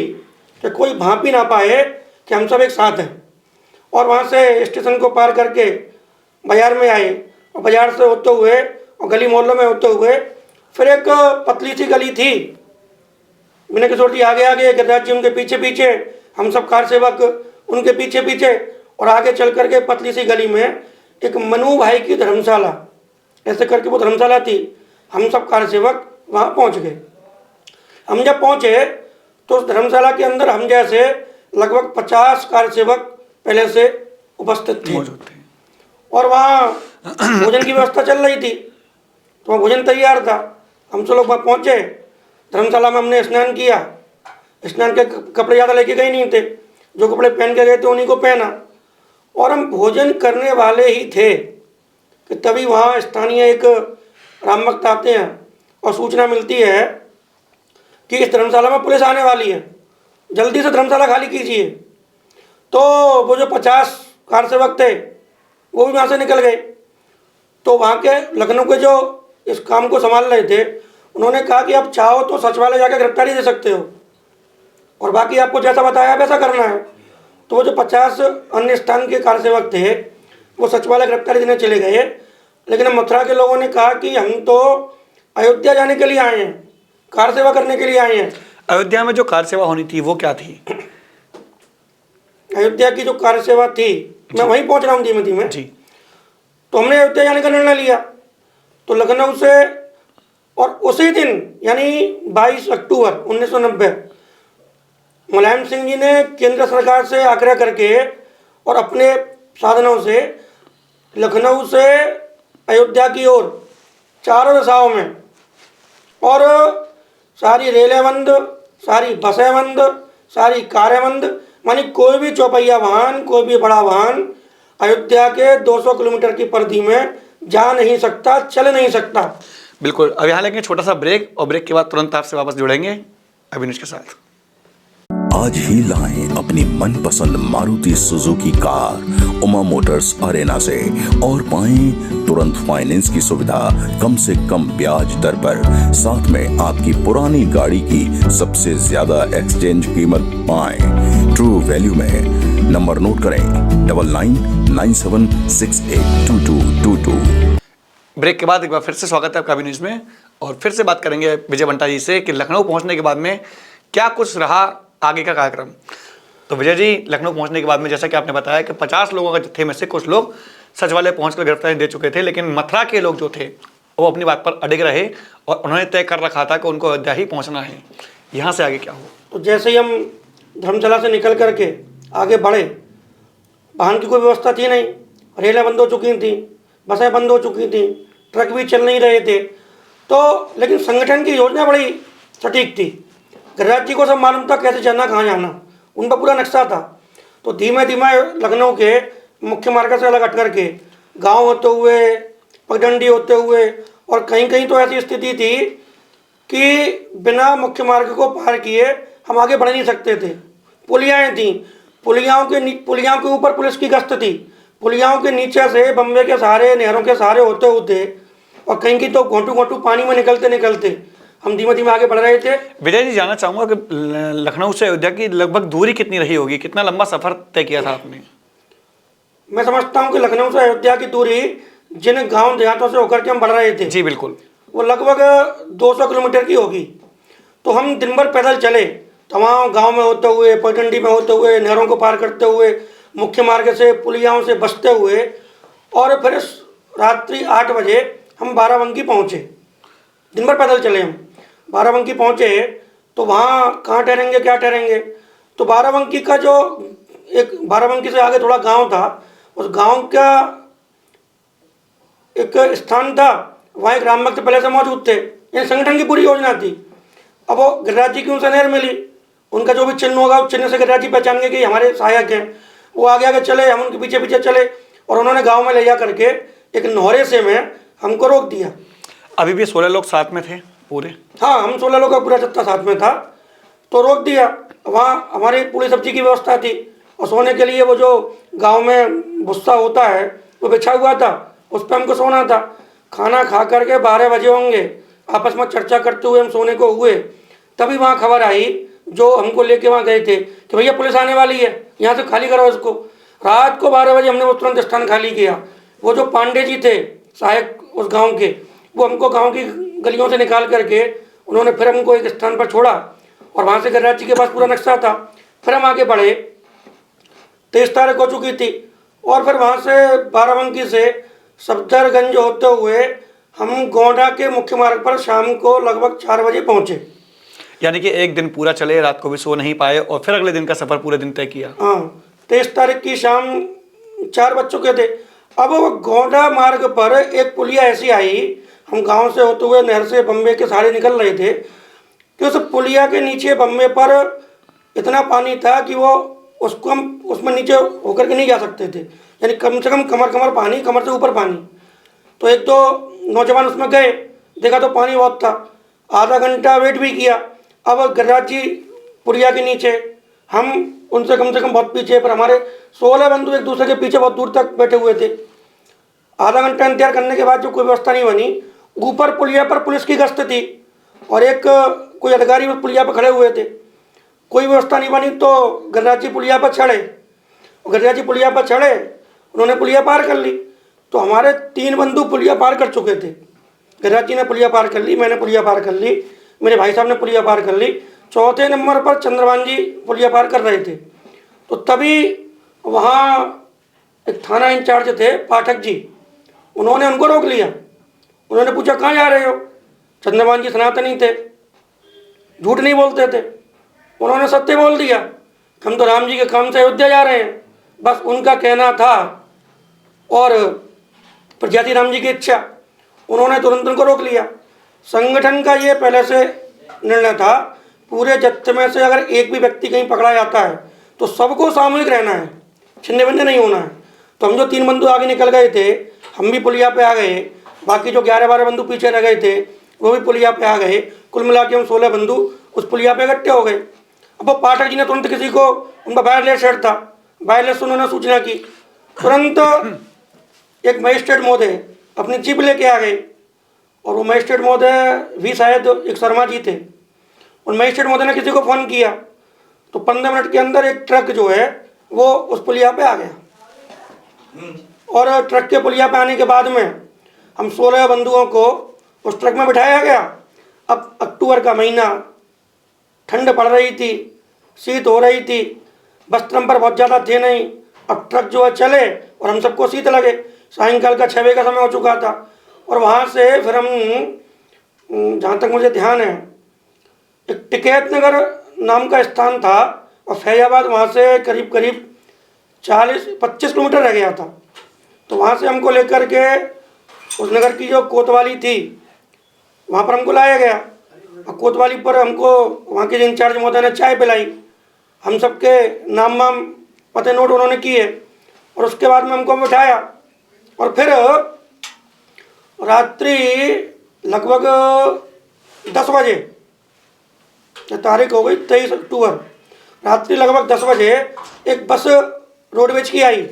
कि कोई भांप ही ना पाए कि हम सब एक साथ हैं। और वहाँ से स्टेशन को पार करके बाजार में आए और बाजार से होते हुए और गली मोहल्लों में होते हुए फिर एक पतली सी गली थी, विनय किशोर जी आगे आगे, गिरिराज जी उनके पीछे पीछे, हम सब कार सेवक उनके पीछे पीछे, और आगे चल करके पतली सी गली में एक मनु भाई की धर्मशाला, ऐसे करके वो धर्मशाला थी। हम सब कार सेवक वहाँ पहुँच गए। हम जब पहुँचे तो उस धर्मशाला के अंदर हम जैसे लगभग 50 कार सेवक पहले से उपस्थित थे और वहाँ भोजन की व्यवस्था चल रही थी, तो वहाँ भोजन तैयार था। हम सब लोग वहाँ पहुँचे, धर्मशाला में हमने स्नान किया। स्नान के कपड़े ज़्यादा लेके गए नहीं थे, जो कपड़े पहन के गए थे उन्हीं को पहना, और हम भोजन करने वाले ही थे कि तभी वहाँ स्थानीय एक राम भक्त आते हैं और सूचना मिलती है कि इस धर्मशाला में पुलिस आने वाली है, जल्दी से धर्मशाला खाली कीजिए। तो वो जो 50 कार सेवक थे वो भी वहाँ से निकल गए। तो वहाँ के लखनऊ के जो इस काम को संभाल रहे थे उन्होंने कहा कि आप चाहो तो सचिवालय जाकर गिरफ्तारी दे सकते हो और बाकी आपको जैसा बताया वैसा करना है। तो वो जो 50 अन्य स्थान के कार सेवक थे वो सचिवालय गिरफ्तारी देने चले गए, लेकिन मथुरा के लोगों ने कहा कि हम तो अयोध्या जाने के लिए आए हैं, कार सेवा करने के लिए आए हैं। अयोध्या में जो कार सेवा होनी थी वो क्या थी? अयोध्या की जो कार सेवा थी, मैं वहीं पहुंच रहा हूँ धीमे धीमे जी। तो हमने अयोध्या जाने का निर्णय लिया, तो लखनऊ से, और उसी दिन यानी 22 अक्टूबर 1990 मुलायम सिंह जी ने केंद्र सरकार से आग्रह करके और अपने साधनों से लखनऊ से अयोध्या की ओर चारों दिशाओं में और सारी रेलें बंद, सारी बसें बंद, सारी कारें बंद, मानी कोई भी चौपहिया वाहन, कोई भी बड़ा वाहन अयोध्या के 200 किलोमीटर की परिधि में जा नहीं सकता, चल नहीं सकता। बिल्कुल। अब यहाँ लेंगे छोटा सा ब्रेक और ब्रेक के बाद तुरंत आपसे वापस जुड़ेंगे अभिनुष के साथ। आज ही लाएं अपनी मनपसंद Maruti Suzuki car Uma Motors Arena से और पाएं तुरंत फाइनेंस की सुविधा कम से कम ब्याज दर पर। साथ में आपकी पुरानी गाड़ी की सबसे ज्यादा एक्सचेंज कीमत पाएं ट्रू वैल्यू में। नंबर नोट करें 9997682222। ब्रेक के बाद एक बार फिर से स्वागत है आपका अभिनुष में और फिर से बात करेंगे विजय बंटा जी से कि लखनऊ पहुंचने के बाद में क्या कुछ रहा आगे का कार्यक्रम। तो विजय जी, लखनऊ पहुंचने के बाद में जैसा कि आपने बताया कि 50 लोगों के जत्थे में से कुछ लोग सचिवालय पहुंचकर गिरफ्तारी दे चुके थे, लेकिन मथुरा के लोग जो थे वो अपनी बात पर अड़िग रहे और उन्होंने तय कर रखा था कि उनको अयोध्या ही पहुंचना है। यहाँ से आगे क्या हुआ? तो जैसे ही हम धर्मशाला से निकल करके आगे बढ़े, वाहन की कोई व्यवस्था थी नहीं, रेलें बंद हो चुकी थी, बसें बंद हो चुकी थी, ट्रक भी चल नहीं रहे थे। तो लेकिन संगठन की योजना बड़ी सटीक थी। गिरिराज जी को सब मालूम था कैसे जाना, कहाँ जाना, उनका पूरा नक्शा था। तो धीमे धीमे लखनऊ के मुख्य मार्ग से अलग हट करके गांव होते हुए, पगडंडी होते हुए, और कहीं कहीं तो ऐसी स्थिति थी कि बिना मुख्य मार्ग को पार किए हम आगे बढ़ नहीं सकते थे। पुलियाएँ थीं, पुलियाओं के ऊपर पुलिस की गश्त थी, पुलियाओं के नीचे से बम्बे के सहारे, नहरों के सहारे होते होते और कहीं की तो घोंटू घोंटू पानी में निकलते निकलते हम धीमे धीमे आगे बढ़ रहे थे। विजय जी, जानना चाहूँगा कि लखनऊ से अयोध्या की लगभग दूरी कितनी रही होगी, कितना लंबा सफर तय किया था आपने? मैं समझता हूँ कि लखनऊ से अयोध्या की दूरी जिन गांव देहातों से होकर के हम बढ़ रहे थे, जी बिल्कुल, वो लगभग 200 किलोमीटर की होगी। तो हम दिन भर पैदल चले, तमाम गांव में होते हुए, पगडंडी में होते हुए, नहरों को पार करते हुए, मुख्य मार्ग से, पुलियाओं से बचते हुए, और फिर रात्रि 8 बजे हम बाराबंकी पहुँचे। दिन भर पैदल चले हम, बाराबंकी पहुँचे तो वहाँ कहाँ ठहरेंगे, क्या ठहरेंगे। तो बाराबंकी का जो एक बाराबंकी से आगे थोड़ा गांव था, उस गांव का एक स्थान था, वहाँ एक राम भक्त पहले से मौजूद थे। इन संगठन की पूरी योजना थी। अब वो गिरिराज जी की उनसे नहर मिली, उनका जो भी चिन्ह होगा उस चिन्ह से गिरिराज जी पहचान गए कि हमारे सहायक हैं। वो आगे आगे चले, हम उनके पीछे पीछे चले और उन्होंने गाँव में ले जा करके एक नोहरे से में हमको रोक दिया। अभी भी 16 लोग साथ में थे पूरे? हाँ, हम 16 लोग का पूरा जत्था साथ में था। तो रोक दिया। वहाँ हमारी पूरी सब्जी की व्यवस्था थी और सोने के लिए वो जो गांव में भुस्सा होता है वो बिछा हुआ था, उस पर हमको सोना था। खाना खा करके 12 बजे होंगे, आपस में चर्चा करते हुए हम सोने को हुए। तभी वहाँ खबर आई, जो हमको लेके वहाँ गए थे, कि भैया पुलिस आने वाली है, यहाँ से खाली करो इसको। रात को 12 बजे हमने वो तुरंत स्थान खाली किया। वो जो पांडे जी थे सहायक उस गाँव के, वो हमको गाँव की गलियों से निकाल करके उन्होंने फिर हमको एक स्थान पर छोड़ा और वहाँ से गिरिराज जी के पास पूरा नक्शा था। फिर हम आगे बढ़े, 23 तारीख हो चुकी थी और फिर वहाँ से बाराबंकी से सफदरगंज होते हुए हम गोंडा के मुख्य मार्ग पर शाम को लगभग 4 बजे पहुँचे। यानी कि एक दिन पूरा चले, रात को भी सो नहीं पाए और फिर अगले दिन का सफर पूरे दिन तय किया। हाँ, 23 तारीख की शाम 4 बज चुके थे। अब वो गोंडा मार्ग पर एक पुलिया ऐसी आई, हम गांव से होते हुए नहर से बम्बे के सहारे निकल रहे थे कि उस पुलिया के नीचे बम्बे पर इतना पानी था कि वो उसको हम उसमें नीचे होकर के नहीं जा सकते थे, यानी कम से कम कमर पानी, कमर से ऊपर पानी। तो एक दो नौजवान उसमें गए, देखा तो पानी बहुत था, आधा घंटा वेट भी किया। अब गिरिराज जी पुलिया के नीचे, हम उनसे कम से कम बहुत पीछे, पर हमारे 16 बंधु एक दूसरे के पीछे बहुत दूर तक बैठे हुए थे। आधा घंटा इंतजार करने के बाद जो कोई व्यवस्था नहीं बनी, ऊपर पुलिया पर पुलिस की गश्त थी और एक कोई अधिकारी उस पुलिया पर खड़े हुए थे। कोई व्यवस्था नहीं बनी तो गिरिराज जी पुलिया पर चढ़े। गिरिराज जी पुलिया पर चढ़े, उन्होंने पुलिया पार कर ली। तो हमारे 3 बंधु पुलिया पार कर चुके थे। गिरिराज जी ने पुलिया पार कर ली, मैंने पुलिया पार कर ली, मेरे भाई साहब ने पुलिया पार कर ली। चौथे नंबर पर चंद्रभान जी पुलिया पार कर रहे थे। तो तभी वहाँ एक थाना इंचार्ज थे पाठक जी, उन्होंने उनको रोक लिया। उन्होंने पूछा कहाँ जा रहे हो? चंद्रभान जी सनातनी थे, झूठ नहीं बोलते थे। उन्होंने सत्य बोल दिया, हम तो राम जी के काम से अयोध्या जा रहे हैं, बस उनका कहना था और प्रजाति राम जी की इच्छा, उन्होंने तुरंत उनको रोक लिया। संगठन का ये पहले से निर्णय था, पूरे जत्थे में से अगर एक भी व्यक्ति कहीं पकड़ा जाता है तो सबको सामूहिक रहना है, छिन्ने भिन्ने नहीं होना है। तो हम जो 3 बंधु आगे निकल गए थे, हम भी पुलिया पे आ गए, बाकी जो 11-12 बंधु पीछे रह गए थे वो भी पुलिया पे आ गए। कुल मिला के हम 16 बंधु उस पुलिया पे इकट्ठे हो गए। अब वो पाठक जी ने तुरंत किसी को, उनका वायरलेस सेट था, वायरलेस से उन्होंने सूचना की, तुरंत एक मजिस्ट्रेट महोदय अपनी जीप लेके आ गए। और वो मजिस्ट्रेट महोदय भी शायद एक शर्मा जी थे। उन मजिस्ट्रेट महोदय ने किसी को फ़ोन किया तो 15 मिनट के अंदर एक ट्रक जो है वो उस पुलिया पे आ गया। और ट्रक के पुलिया पे आने के बाद में हम 16 बंधुओं को उस ट्रक में बिठाया गया। अब अक्टूबर का महीना, ठंड पड़ रही थी, शीत हो रही थी, वस्त्र हम पर बहुत ज़्यादा थे नहीं। अब ट्रक जो है चले और हम सबको शीत लगे। सायंकाल का 6 बजे का समय हो चुका था। और वहाँ से फिर हम, जहाँ तक मुझे ध्यान है, एक टिकैत नगर नाम का स्थान था और फैजाबाद वहाँ से करीब करीब 40-25 किलोमीटर रह गया था। तो वहाँ से हमको लेकर के उस नगर की जो कोतवाली थी वहाँ पर हमको लाया गया। और कोतवाली पर हमको वहाँ के इंचार्ज महोदय ने चाय पिलाई, हम सबके नाम वाम पते नोट उन्होंने किए और उसके बाद में हमको बिठाया। और फिर रात्रि लगभग 10 बजे, तारीख हो गई 23 अक्टूबर, रात्रि लगभग 10 बजे एक बस रोडवेज की आई।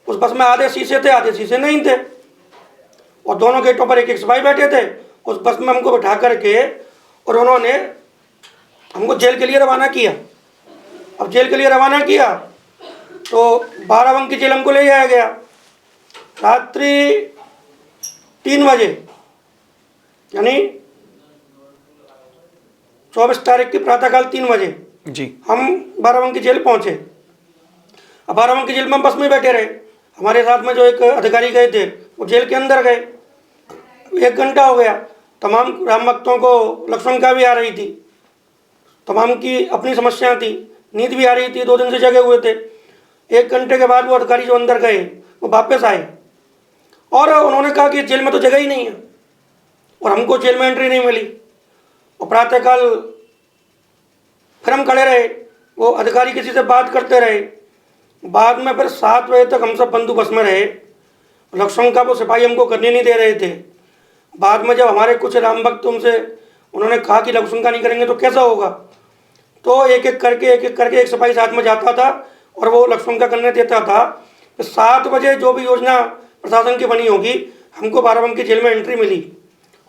उस बस में आधे शीशे थे, आधे शीशे नहीं थे, और दोनों गेटों पर एक एक सिपाही बैठे थे। उस बस में हमको बिठा करके और उन्होंने हमको जेल के लिए रवाना किया। अब जेल के लिए रवाना किया तो 12 बंक की जेल हमको ले जाया गया। रात्रि 3 बजे यानी 24 तारीख की प्रातःकाल 3 बजे जी हम 12 बंक की जेल पहुँचे। अब 12 बंक की जेल में हम बस में बैठे रहे। हमारे साथ में जो एक अधिकारी गए थे वो जेल के अंदर गए। 1 घंटा हो गया, तमाम राम भक्तों को लक्ष्मणका भी आ रही थी, तमाम की अपनी समस्याएं थी, नींद भी आ रही थी, 2 दिन से जगे हुए थे। 1 घंटे के बाद वो अधिकारी जो अंदर गए वो वापस आए और उन्होंने कहा कि जेल में तो जगह ही नहीं है, और हमको जेल में एंट्री नहीं मिली। और प्रातःकाल फिर हम खड़े रहे, वो अधिकारी किसी से बात करते रहे। बाद में फिर 7 बजे तक हम सब बंधु बस में रहे। लक्ष्मणका वो सिपाही हमको करने नहीं दे रहे थे। बाद में जब हमारे कुछ राम भक्त उनसे उन्होंने कहा कि लक्ष्मणका नहीं करेंगे तो कैसा होगा, तो एक एक करके एक सिपाही साथ में जाता था और वो लक्ष्मणका करने देता था। तो 7 बजे जो भी योजना प्रशासन की बनी होगी, हमको 12 बंक की जेल में एंट्री मिली।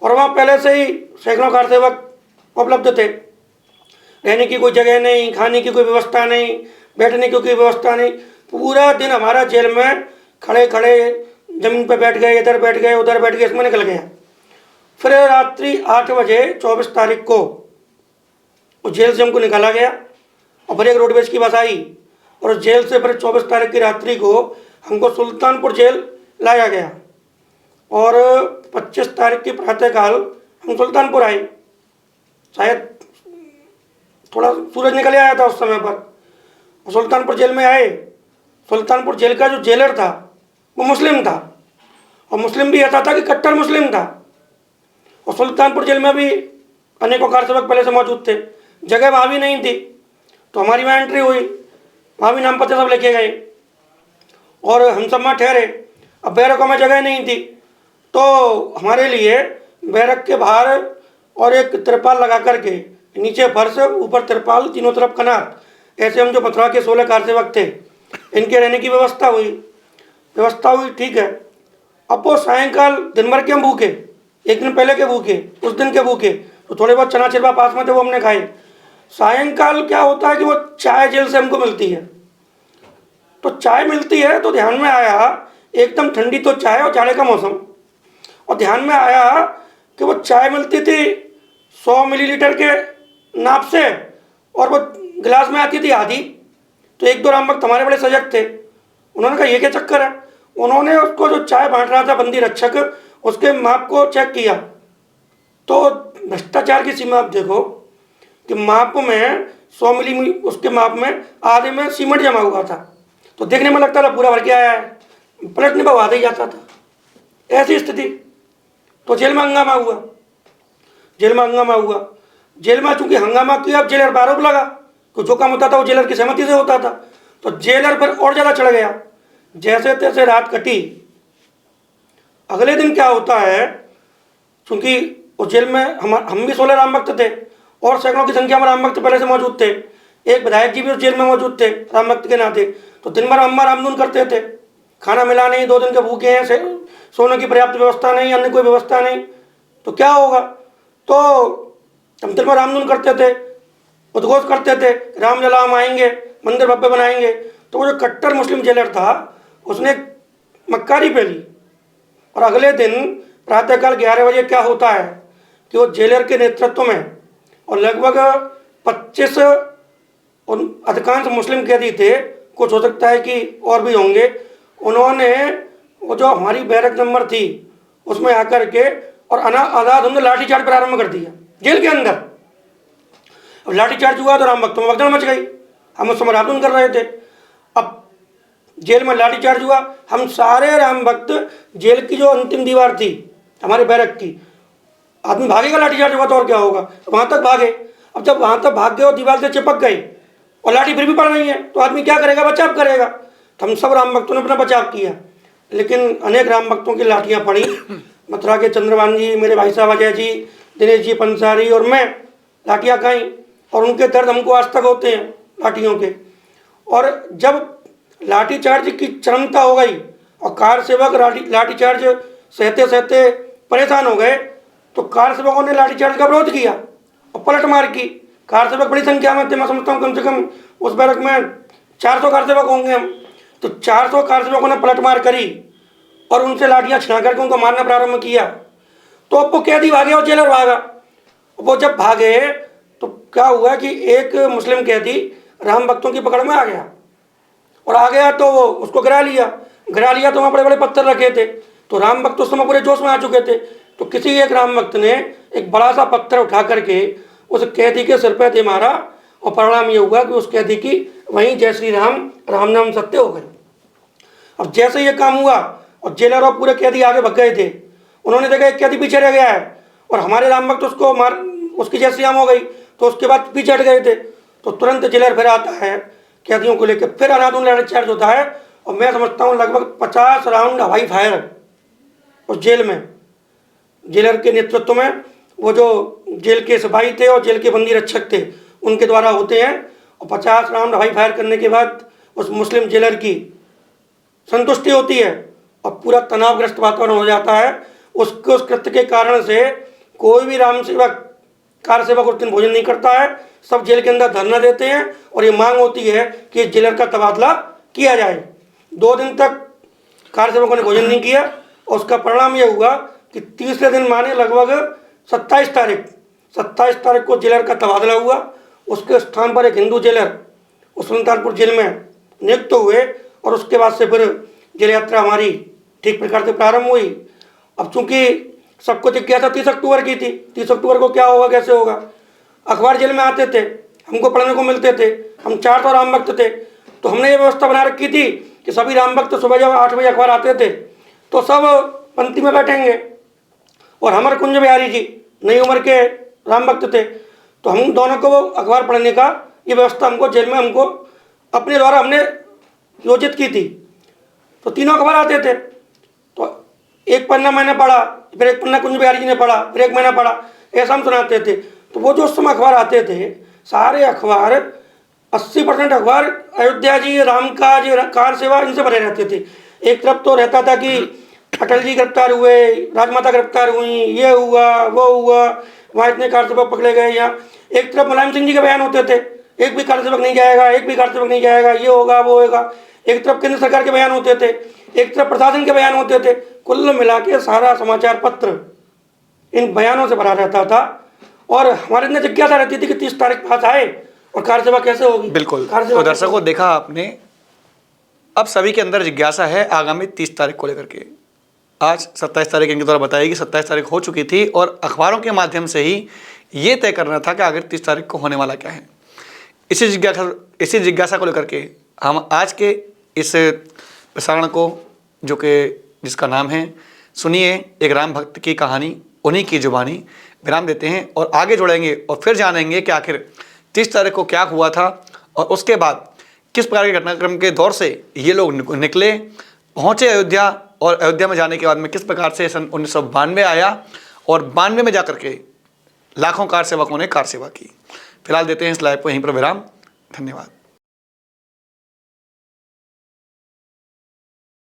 और वहाँ पहले से ही सैकड़ों कार सेवक उपलब्ध थे। रहने की कोई जगह नहीं, खाने की कोई व्यवस्था नहीं, बैठने की कोई व्यवस्था नहीं। पूरा दिन हमारा जेल में खड़े खड़े जमीन पर बैठ गए, इधर बैठ गए, उधर बैठ गए, इसमें निकल गया। फिर रात्रि 8 बजे 24 तारीख को उस जेल से हमको निकाला गया और फिर एक रोडवेज की बस आई और उस जेल से फिर 24 तारीख की रात्रि को हमको सुल्तानपुर जेल लाया गया। और 25 तारीख की प्रातःकाल हम सुल्तानपुर आए। शायद थोड़ा सूरज निकल आया था उस समय पर। सुल्तानपुर जेल में आए। सुल्तानपुर जेल का जो जेलर था वो मुस्लिम था, और मुस्लिम भी ऐसा था कि कट्टर मुस्लिम था। और सुल्तानपुर जेल में भी अनेकों कार सेवक पहले से मौजूद थे। जगह वहाँ भी नहीं थी, तो हमारी वहाँ एंट्री हुई। वहाँ भी नाम पते सब लेके गए और हम सब वहाँ ठहरे। अब बैरकों में जगह नहीं थी, तो हमारे लिए बैरक के बाहर और एक तिरपाल लगा करके, नीचे फर्श, ऊपर तिरपाल, तीनों तरफ कनात, ऐसे हम जो मथुरा के 16 कार सेवक थे इनके रहने की व्यवस्था हुई। ठीक है। अब वो सायंकाल दिन भर के हम भूखे, एक दिन पहले के भूखे, उस दिन के भूखे, तो थोड़े बहुत चना चिरवा पास में थे वो हमने खाए। सायंकाल क्या होता है कि वो चाय जेल से हमको मिलती है। तो चाय मिलती है तो ध्यान में आया, एकदम ठंडी तो चाय और जाड़े का मौसम, और ध्यान में आया कि वो चाय मिलती थी 100 मिलीलीटर के नाप से और वो गिलास में आती थी आधी। तो 1-2 राम भक्त हमारे बड़े सजग थे, उन्होंने कहा ये क्या चक्कर है। उन्होंने उसको जो चाय बांट रहा था बंदी रक्षक, उसके माप को चेक किया तो भ्रष्टाचार की सीमा आप देखो कि माप में 100 मिली उसके माप में आधे में सीमेंट जमा हुआ था। तो देखने में लगता था पूरा भर के आया है, पलटने पर आधा ही जाता था, ऐसी स्थिति। तो जेल में हंगामा हुआ, जेल में हंगामा हुआ। जेल में चूंकि हंगामा किया, अब जेलर पर आरोप लगा, तो जो काम होता था वो जेलर की सहमति से होता था, तो जेलर पर और ज़्यादा चढ़ गया। जैसे तैसे रात कटी। अगले दिन क्या होता है, चूंकि उस जेल में हम भी 16 राम भक्त थे और सैकड़ों की संख्या में राम भक्त पहले से मौजूद थे। एक विधायक जी भी उस जेल में मौजूद थे राम भक्त के नाते। तो दिन भर अम्मा रामधुन करते थे, खाना मिला नहीं, 2 दिन के भूखे हैं, सोने की पर्याप्त व्यवस्था नहीं, अन्य कोई व्यवस्था नहीं, तो क्या होगा। तो हम दिन भर रामधुन करते थे, उद्घोष करते थे, राम लला हम आएंगे, मंदिर भव्य बनाएंगे। तो वो जो कट्टर मुस्लिम जेलर था उसने मक्कारी फैली। और अगले दिन प्रातःकाल 11 बजे क्या होता है कि वो जेलर के नेतृत्व में और लगभग 25 अधिकांश मुस्लिम कैदी थे, कुछ हो सकता है कि और भी होंगे, उन्होंने वो जो हमारी बैरक नंबर थी उसमें आकर के और आज़ाद हमने लाठीचार्ज प्रारंभ कर दिया जेल के अंदर। अब लाठीचार्ज हुआ तो राम भक्तों में भगदड़ मच गई, हम उस समय रामधुन कर रहे थे। अब जेल में लाठीचार्ज हुआ, हम सारे राम भक्त जेल की जो अंतिम दीवार थी हमारे बैरक की, आदमी भागेगा, लाठीचार्ज हुआ तो और क्या होगा, वहाँ तक भागे। अब जब वहाँ तक भाग गए और दीवार से चिपक गए और लाठी फिर भी पड़ रही है, तो आदमी क्या करेगा, बचाव करेगा। तो हम सब राम भक्तों ने अपना बचाव किया, लेकिन अनेक राम भक्तों की लाठियाँ पड़ी। मथुरा के चंद्रभान जी, मेरे भाई साहब अजय जी, दिनेश जी पंसारी और मैं लाठियाँ खाई, और उनके दर्द हमको आज तक होते हैं लाठियों के। और जब लाठीचार्ज की चरमता हो गई और कार सेवक लाठीचार्ज सहते सहते परेशान हो गए, तो कार सेवकों ने लाठीचार्ज का विरोध किया और पलटमार की। कार सेवक बड़ी संख्या में थे, मैं समझता हूँ कम से कम उस बैरक में 400 कार सेवक होंगे हम। तो 400 कार सेवकों ने पलटमार करी और उनसे लाठियाँ छिना करके उनको मारना प्रारंभ किया। तो अब वो कैदी भागे और जेलर भागा। वो जब भागे तो क्या हुआ कि एक मुस्लिम कैदी राम भक्तों की पकड़ में आ गया, और आ गया तो वो उसको गिरा लिया तो वहाँ बड़े बड़े पत्थर रखे थे। तो राम भक्त उस समय पूरे जोश में आ चुके थे। तो किसी एक राम भक्त ने एक बड़ा सा पत्थर उठा करके उस कैदी के सिर पे दे मारा, और परिणाम ये हुआ कि उस कैदी की वहीं जय श्री राम राम नाम सत्य हो गए। अब जैसे ये काम हुआ और जेलर और पूरे कैदी आगे भग गए थे, उन्होंने देखा एक कैदी पीछे रह गया है और हमारे राम भक्त उसको मार, उसकी जय श्री राम हो गई, तो उसके बाद पीछे हट गए थे। तो तुरंत जेलर फिर आता है कैदियों को लेकर, फिर अनादुन लाठीचार्ज होता है, और मैं समझता हूँ लगभग 50 राउंड हवाई फायर उस जेल में, जेलर के नेतृत्व में वो जो जेल के सिपाही थे और जेल के बंदी रक्षक थे उनके द्वारा होते हैं। और 50 राउंड हवाई फायर करने के बाद उस मुस्लिम जेलर की संतुष्टि होती है और पूरा तनावग्रस्त वातावरण हो जाता है। उस कृत्य के कारण से कोई भी राम सेवक, कार सेवक उस दिन भोजन नहीं करता है, सब जेल के अंदर धरना देते हैं और ये मांग होती है कि जेलर का तबादला किया जाए। 2 दिन तक कार सेवकों ने भोजन नहीं किया, और उसका परिणाम ये हुआ कि तीसरे दिन माने लगभग 27 तारीख को जेलर का तबादला हुआ। उसके स्थान पर एक हिंदू जेलर उस सुल्तानपुर जेल में नियुक्त हुए, और उसके बाद से फिर जेल यात्रा हमारी ठीक प्रकार से प्रारंभ हुई। अब चूंकि सबको जिज्ञासा 30 अक्टूबर की थी, 30 अक्टूबर को क्या होगा, कैसे होगा। अखबार जेल में आते थे, हमको पढ़ने को मिलते थे, हम 400 राम भक्त थे, तो हमने ये व्यवस्था बना रखी थी कि सभी राम भक्त सुबह जब 8 बजे अखबार आते थे तो सब पंक्ति में बैठेंगे। और हमारे कुंज बिहारी जी नई उम्र के राम भक्त थे, तो हम दोनों को वो अखबार पढ़ने का ये व्यवस्था हमको जेल में हमको अपने द्वारा हमने योजित की थी। तो तीनों अखबार आते थे, तो एक पन्ना मैंने पढ़ा, फिर एक पन्ना कुंज बिहारी जी ने पढ़ा, फिर एक मैंने पढ़ा, ऐसा हम सुनाते थे। तो वो जो उस समय अखबार आते थे, सारे अखबार 80% अखबार अयोध्या जी, रामकाज, कार सेवा, इनसे भरे रहते थे। एक तरफ तो रहता था कि अटल जी गिरफ्तार हुए, राजमाता गिरफ्तार हुई, ये हुआ वो हुआ, वहाँ इतने कार सेवक पकड़े गए। यहाँ एक तरफ मुलायम सिंह जी के बयान होते थे, एक भी कार सेवक नहीं जाएगा, एक भी कार सेवक नहीं जाएगा, ये होगा वो होगा। एक तरफ केंद्र सरकार के बयान होते थे, एक तरफ प्रशासन के बयान होते थे। कुल मिला के सारा समाचार पत्र इन बयानों से भरा रहता था, और हमारे अंदर जिज्ञासा रहती थी कि 30 तारीख पास आए और कार सेवा कैसे होगी। बिल्कुल। तो दर्शकों, देखा आपने, अब सभी के अंदर जिज्ञासा है आगामी 30 तारीख को लेकर के। आज 27 तारीख इनके द्वारा बताई कि 27 तारीख हो चुकी थी, और अखबारों के माध्यम से ही ये तय करना था कि आगे 30 तारीख को होने वाला क्या है। इसी जिज्ञासा को लेकर के हम आज के इस प्रसारण को, जो कि जिसका नाम है सुनिए एक राम भक्त की कहानी, उन्हीं की जुबानी, विराम देते हैं और आगे जोड़ेंगे और फिर जानेंगे कि आखिर 30 तारीख को क्या हुआ था और उसके बाद किस प्रकार के घटनाक्रम के दौर से ये लोग निकले, पहुँचे अयोध्या, और अयोध्या में जाने के बाद में किस प्रकार से सन 1992 आया और 92 में जाकर के लाखों कार सेवकों ने कार सेवा की। फिलहाल देते हैं इस लाइव को यहीं पर विराम। धन्यवाद।